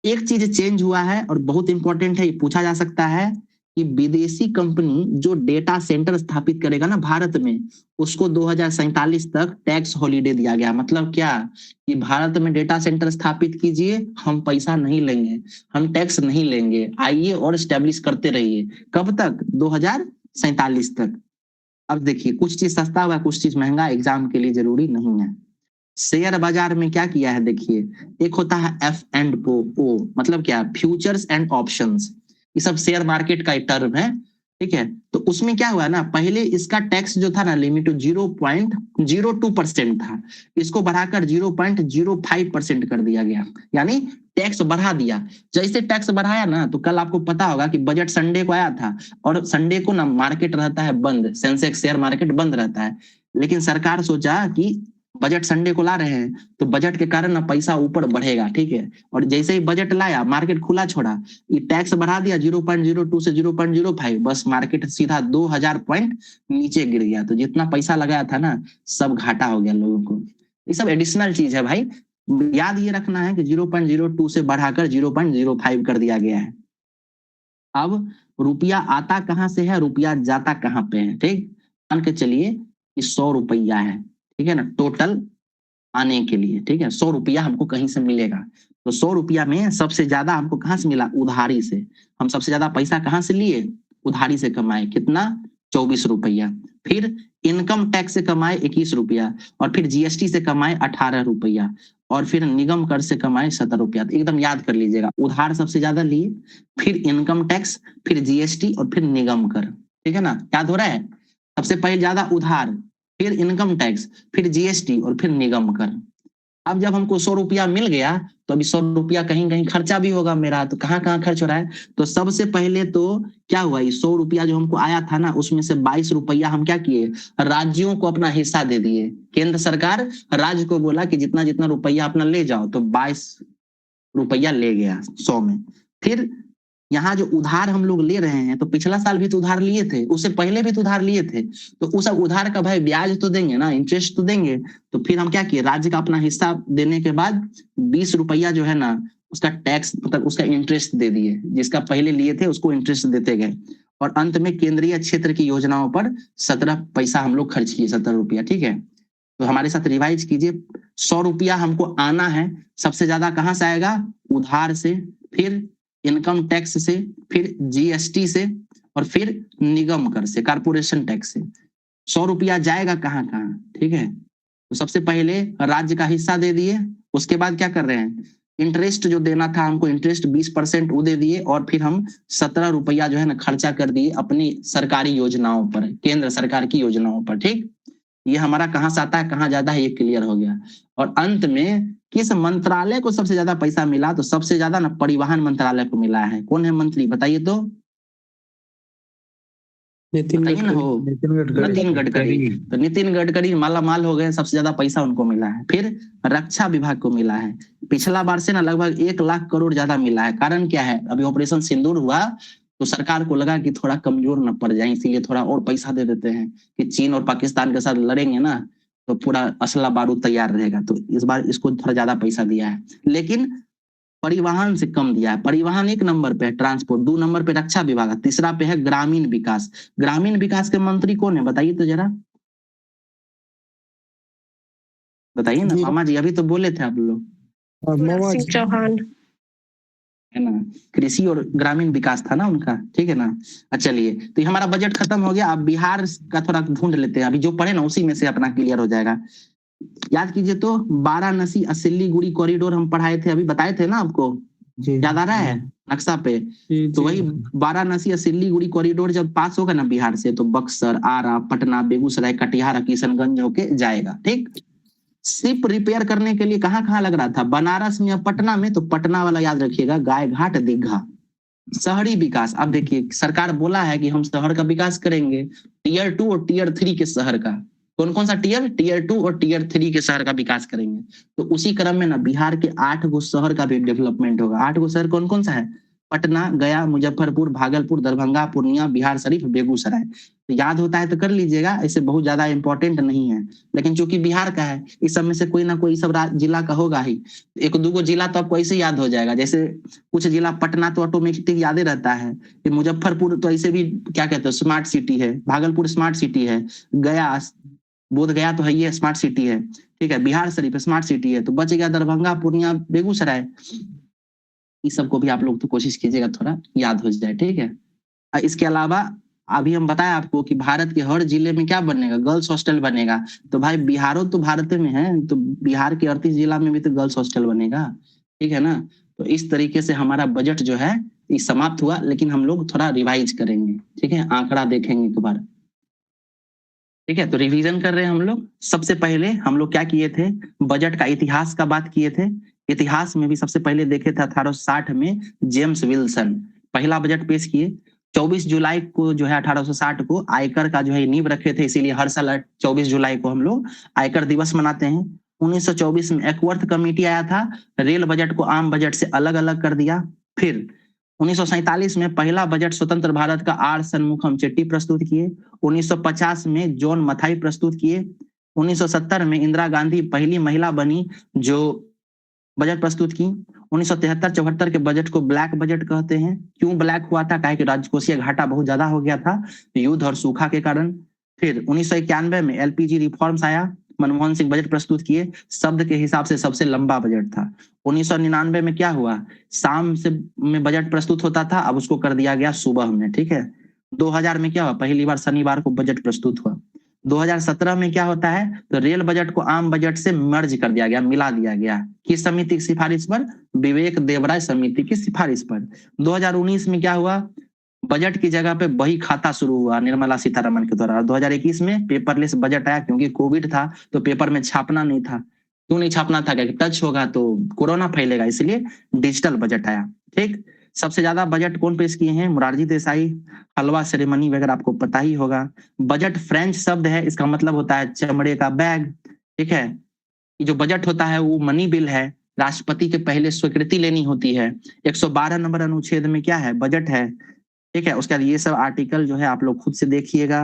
एक चीज चेंज हुआ है और बहुत इंपॉर्टेंट है, ये पूछा जा सकता है कि विदेशी कंपनी जो डेटा सेंटर स्थापित करेगा ना भारत में, उसको 2047 तक टैक्स हॉलीडे दिया गया। मतलब क्या कि भारत में डेटा सेंटर स्थापित कीजिए, हम पैसा नहीं लेंगे, हम टैक्स नहीं लेंगे, आइए और स्टैब्लिश करते रहिए। कब तक, 2047 तक। अब देखिए कुछ चीज सस्ता हुआ, कुछ चीज महंगा, एग्जाम के लिए जरूरी नहीं है। शेयर बाजार में क्या किया है, देखिए एक होता है F&O, मतलब क्या, फ्यूचर्स एंड ऑप्शंस। ये सब शेयर मार्केट का एक टर्म है। ठीक है। तो उसमें क्या हुआ ना, पहले इसका टैक्स जो था ना लिमिट 0.02% था, इसको बढ़ाकर 0.05% कर दिया गया, यानी टैक्स बढ़ा दिया। जैसे टैक्स बढ़ाया ना, तो कल आपको पता होगा कि बजट संडे को आया था, और संडे को ना मार्केट रहता है बंद, सेंसेक्स शेयर मार्केट बंद रहता है। लेकिन सरकार सोचा कि बजट संडे को ला रहे हैं, तो बजट के कारण ना पैसा ऊपर बढ़ेगा, ठीक है। और जैसे ही बजट लाया, मार्केट खुला छोड़ा, ये टैक्स बढ़ा दिया 0.02 से 0.05, बस मार्केट सीधा 2000 पॉइंट नीचे गिर गया। तो जितना पैसा लगाया था ना, सब घाटा हो गया लोगों को। ये सब एडिशनल चीज है भाई, याद ये रखना है कि 0.02 से बढ़ाकर 0.05 कर दिया गया है। अब रुपया आता कहां से है, रुपया जाता कहां पे है, ठीक। मान के चलिए कि 100 रुपया है, ठीक है ना, टोटल आने के लिए, ठीक है। 100 रुपया हमको कहीं से मिलेगा, तो 100 रुपया में सबसे ज्यादा हमको कहां से मिला, उधारी से। हम सबसे ज्यादा पैसा कहां से लिए, उधारी से कमाए, कितना, 24 रुपया। फिर इनकम टैक्स से कमाए 21 रुपया, और फिर जीएसटी से कमाए 18 रुपया, और फिर निगम कर से कमाए 17 रुपया। तो एकदम याद कर लीजिएगा, उधार सबसे ज्यादा लिए, फिर इनकम टैक्स, फिर जीएसटी, और फिर निगम कर, ठीक है ना, याद हो रहा है। सबसे पहले ज्यादा उधार, फिर इनकम टैक्स, फिर जीएसटी, और फिर निगम कर। अब जब हमको 100 रुपया मिल गया, तो अभी 100 रुपया कहीं कहीं खर्चा भी होगा मेरा, तो कहाँ कहाँ खर्च हो रहा है। तो सबसे पहले तो क्या हुआ, 100 रुपया जो हमको आया था ना, उसमें से 22 रुपया हम क्या किए, राज्यों को अपना हिस्सा दे दिए। केंद्र सरकार राज्य को बोला कि जितना जितना रुपया अपना ले जाओ, तो 22 रुपया ले गया 100 में। फिर यहाँ जो उधार हम लोग ले रहे हैं, तो पिछला साल भी तो उधार लिए थे, उससे पहले भी तो उधार लिए थे, तो उस उधार का भाई ब्याज तो देंगे ना, इंटरेस्ट तो देंगे। तो फिर हम क्या किए, राज्य का अपना हिस्सा देने के बाद 20 रुपया जो है ना, उसका टैक्स, मतलब उसका इंटरेस्ट दे दिए, जिसका पहले लिए थे उसको इंटरेस्ट देते गए। और अंत में केंद्रीय क्षेत्र की योजनाओं पर 17 पैसा हम लोग खर्च किए, 17 रुपया, ठीक है। तो हमारे साथ रिवाइज कीजिए, 100 रुपया हमको आना है, सबसे ज्यादा कहां से आएगा, उधार से, फिर इनकम टैक्स से, फिर जीएसटी से, और फिर निगम कर से, कारपोरेशन टैक्स से। 100 रुपया जाएगा कहाँ कहाँ, ठीक है। तो सबसे पहले राज्य का हिस्सा दे दिए, उसके बाद क्या कर रहे हैं, इंटरेस्ट जो देना था हमको, इंटरेस्ट 20% वो दे दिए, और फिर हम 17 रुपया जो है ना खर्चा कर दिए अपनी सरकारी योजनाओं पर, केंद्र सरकार की योजनाओं पर, ठीक। ये हमारा कहाँ से आता है, कहाँ जाता है, ये क्लियर हो गया। और अंत में किस मंत्रालय को सबसे ज्यादा पैसा मिला, तो सबसे ज्यादा ना परिवहन मंत्रालय को मिला है। कौन है मंत्री, बताइए तो, बताइए ना हो, नितिन गडकरी। तो नितिन गडकरी माला माल हो गए, सबसे ज्यादा पैसा उनको मिला है। फिर रक्षा विभाग को मिला है, पिछला बार से ना लगभग 1 लाख करोड़ ज्यादा मिला है। कारण क्या है, अभी ऑपरेशन सिंदूर हुआ, तो सरकार को लगा कि थोड़ा कमजोर न पड़ जाए, इसीलिए थोड़ा और पैसा दे देते हैं कि चीन और पाकिस्तान के साथ लड़ेंगे ना, तो पूरा असला बारूद तैयार रहेगा। तो इस बार इसको थोड़ा ज्यादा पैसा दिया है, लेकिन परिवहन से कम दिया है। परिवहन 1 नंबर पे है, ट्रांसपोर्ट 2 नंबर पे रक्षा विभाग, तीसरा पे है ग्रामीण विकास। ग्रामीण विकास के मंत्री कौन है, बताइए तो जरा, बताइए ना मामा जी, अभी तो बोले थे आप लोग, चौहान है ना, कृषि और ग्रामीण विकास था ना उनका, ठीक है ना। चलिए, तो ये हमारा बजट खत्म हो गया। अब बिहार का थोड़ा ढूंढ लेते हैं, अभी जो पढ़े ना उसी में से अपना क्लियर हो जाएगा। याद कीजिए तो, वाराणसी सिलीगुड़ी कॉरिडोर हम पढ़ाए थे, अभी बताए थे ना आपको, याद आ रहा है नक्शा पे। तो वही वाराणसी सिलीगुड़ी कॉरिडोर जब पास होगा ना बिहार से, तो बक्सर, आरा, पटना, बेगूसराय, कटिहार, किशनगंज होके जाएगा, ठीक। शिप रिपेयर करने के लिए कहाँ कहाँ लग रहा था, बनारस में या पटना में, तो पटना वाला याद रखिएगा, गाय घाट, दीघा। शहरी विकास, अब देखिए सरकार बोला है कि हम शहर का विकास करेंगे, टीयर 2 और टीयर 3 के शहर का। कौन कौन सा टीयर 2 और टीयर 3 के शहर का विकास करेंगे। तो उसी क्रम में ना बिहार के 8 गो शहर का भी डेवलपमेंट होगा। 8 गो शहर कौन कौन सा है, पटना, गया, मुजफ्फरपुर, भागलपुर, दरभंगा, पूर्णिया, बिहार शरीफ, बेगूसराय। तो याद होता है तो कर लीजिएगा, ऐसे बहुत ज्यादा इंपॉर्टेंट नहीं है, लेकिन चूंकि बिहार का है, इस सब में से कोई ना कोई सब जिला का होगा ही। 1-2 जिला तो आपको ऐसे याद हो जाएगा, जैसे कुछ जिला, पटना तो ऑटोमेटिक याद ही रहता है, मुजफ्फरपुर तो ऐसे भी क्या कहते हैं स्मार्ट सिटी है, भागलपुर स्मार्ट सिटी है, गया, बोध गया तो है, ये स्मार्ट सिटी है, ठीक है, बिहार शरीफ स्मार्ट सिटी है। तो बच गया दरभंगा, पूर्णिया, बेगूसराय। इस सबको भी आप लोग तो कोशिश कीजिएगा थोड़ा याद हो जाए, ठीक है। इसके अलावा अभी हम बताया आपको कि भारत के हर जिले में क्या बनेगा, गर्ल्स हॉस्टल बनेगा। तो भाई बिहारो तो भारत में है, तो बिहार के 38 जिला में भी तो गर्ल्स हॉस्टल बनेगा, ठीक है ना। तो इस तरीके से हमारा बजट जो है ये समाप्त हुआ, लेकिन हम लोग थोड़ा रिवाइज करेंगे, ठीक है, आंकड़ा देखेंगे एक बार, ठीक है। तो रिवीजन कर रहे हैं हम लोग। सबसे पहले हम लोग क्या किए थे, बजट का इतिहास का बात किए थे। इतिहास में भी सबसे पहले देखे थे 1860 में जेम्स विल्सन पहला बजट पेश किए। 24 जुलाई को जो है 1860 को आयकर का जो है नींव रखे थे, इसीलिए हर साल 24 जुलाई को हम लोग आयकर दिवस मनाते हैं। 1924 में एकवर्थ कमेटी आया था, रेल बजट को आम बजट से अलग अलग कर दिया। फिर 1947 में पहला बजट स्वतंत्र भारत का आर सन्मुखम चेट्टी प्रस्तुत किए। 1950 में जॉन मथाई प्रस्तुत किए। 1970 में इंदिरा गांधी पहली महिला बनी जो बजट प्रस्तुत की। 1973-74 के बजट को ब्लैक बजट कहते हैं। क्यों ब्लैक हुआ था, काहे कि राजकोषीय घाटा बहुत ज्यादा हो गया था युद्ध और सूखा के कारण। फिर 1991 में एलपीजी रिफॉर्म्स आया, मनमोहन सिंह बजट प्रस्तुत किए, शब्द के हिसाब से सबसे लंबा बजट था। 1999 में क्या हुआ, शाम से में बजट प्रस्तुत होता था, अब उसको कर दिया गया सुबह में, ठीक है। 2000 में क्या हुआ, पहली बार शनिवार को बजट प्रस्तुत हुआ। 2017 में क्या होता है, तो रेल बजट को आम बजट से मर्ज कर दिया गया, मिला दिया गया। किस समिति की सिफारिश पर, विवेक देवराय समिति की सिफारिश पर। 2019 में क्या हुआ, बजट की जगह पे बही खाता शुरू हुआ निर्मला सीतारमण के द्वारा। 2021 में पेपरलेस बजट आया, क्योंकि कोविड था तो पेपर में छापना नहीं था। क्यों नहीं छापना था, क्योंकि टच होगा तो कोरोना फैलेगा, इसलिए डिजिटल बजट आया, ठीक। सबसे ज्यादा बजट कौन पेश किए हैं, मोरारजी देसाई, हलवा सेरेमनी वगैरह आपको पता ही होगा। बजट फ्रेंच शब्द है, इसका मतलब होता है चमड़े का बैग, ठीक है। ये जो बजट होता है वो मनी बिल है, राष्ट्रपति के पहले स्वीकृति लेनी होती है। 112 नंबर अनुच्छेद में क्या है, बजट है, ठीक है। उसके बाद ये सब आर्टिकल जो है आप लोग खुद से देखिएगा।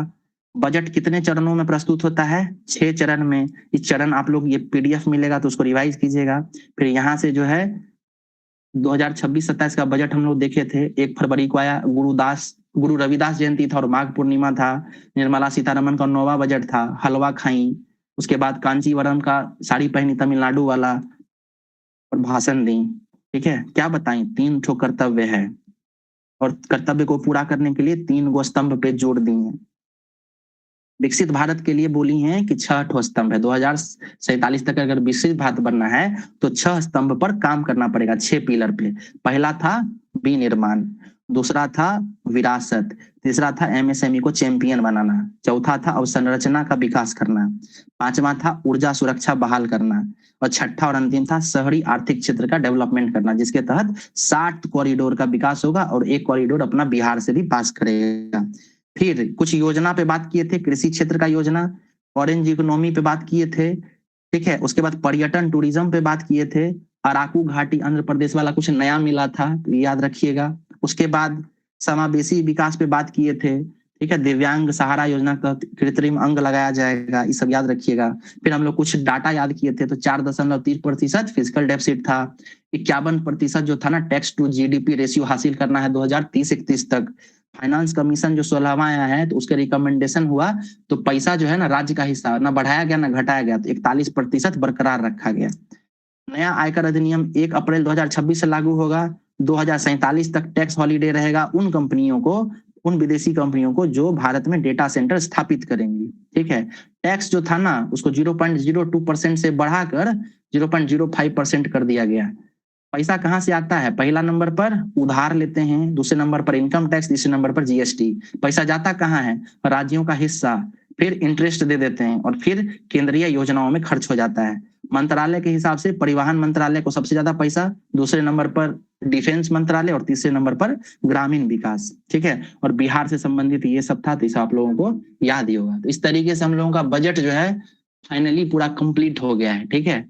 बजट कितने चरणों में प्रस्तुत होता है, 6 चरण में। इस चरण आप लोग, ये पीडीएफ मिलेगा तो उसको रिवाइज कीजिएगा। फिर यहाँ से जो है 2026-27 का बजट हम लोग देखे थे। 1 फरवरी को आया, गुरु रविदास जयंती था और माघ पूर्णिमा था। निर्मला सीतारमण का 9वां बजट था, हलवा खाई। उसके बाद कांचीवरम का साड़ी पहनी तमिलनाडु वाला और भाषण दी, ठीक है। क्या बताएं, 3 ठो कर्तव्य है और कर्तव्य को पूरा करने के लिए 3 गो स्तंभ पे जोड़ दी है। विकसित भारत के लिए बोली हैं कि 6 ठो स्तंभ है। 2047 तक अगर विकसित भारत बनना है तो 6 स्तंभ पर काम करना पड़ेगा, 6 पिलर पे। पहला था विनिर्माण, दूसरा था विरासत, तीसरा था एमएसएमई को चैंपियन बनाना, चौथा था अवसंरचना का विकास करना, पांचवा था ऊर्जा सुरक्षा बहाल करना, और छठा और अंतिम था शहरी आर्थिक क्षेत्र का डेवलपमेंट करना, जिसके तहत 60 कॉरिडोर का विकास होगा और एक कॉरिडोर अपना बिहार से भी पास करेगा। फिर कुछ योजना पे बात किए थे, कृषि क्षेत्र का योजना, ऑरेंज इकोनॉमी पे बात किए थे, ठीक है। उसके बाद पर्यटन टूरिज्म पे बात किए थे। अराकू घाटी आंध्र प्रदेश वाला कुछ नया मिला था, तो याद रखिएगा। उसके बाद समावेशी विकास पे बात किए थे, ठीक है। दिव्यांग सहारा योजना का कृत्रिम अंग लगाया जाएगा, ये सब याद रखिएगा। फिर हम लोग कुछ डाटा याद किए थे, तो 4.3% फिजिकल डेफिसिट था। 51% जो था ना टैक्स टू जीडीपी रेशियो हासिल करना है 2030-31 तक। फाइनेंस कमीशन जो 16वां आया है तो उसके रिकमेंडेशन हुआ, तो पैसा जो है ना राज्य का हिस्सा ना बढ़ाया गया ना घटाया गया, तो 41% बरकरार रखा गया। नया आयकर अधिनियम 1 अप्रैल 2026 से लागू होगा। 2047 तक टैक्स हॉलीडे रहेगा उन कंपनियों को, उन विदेशी कंपनियों को जो भारत में डेटा सेंटर स्थापित करेंगी, ठीक है। टैक्स जो था ना उसको 0.02% से बढ़ाकर 0.05% कर दिया गया। पैसा कहाँ से आता है, पहला नंबर पर उधार लेते हैं, दूसरे नंबर पर इनकम टैक्स, तीसरे नंबर पर जीएसटी। पैसा जाता कहाँ है, राज्यों का हिस्सा, फिर इंटरेस्ट दे देते हैं और फिर केंद्रीय योजनाओं में खर्च हो जाता है। मंत्रालय के हिसाब से परिवहन मंत्रालय को सबसे ज्यादा पैसा, दूसरे नंबर पर डिफेंस मंत्रालय और तीसरे नंबर पर ग्रामीण विकास, ठीक है। और बिहार से संबंधित ये सब था, तो इसे आप लोगों को याद ही होगा। तो इस तरीके से हम लोगों का बजट जो है फाइनली पूरा कंप्लीट हो गया है, ठीक है।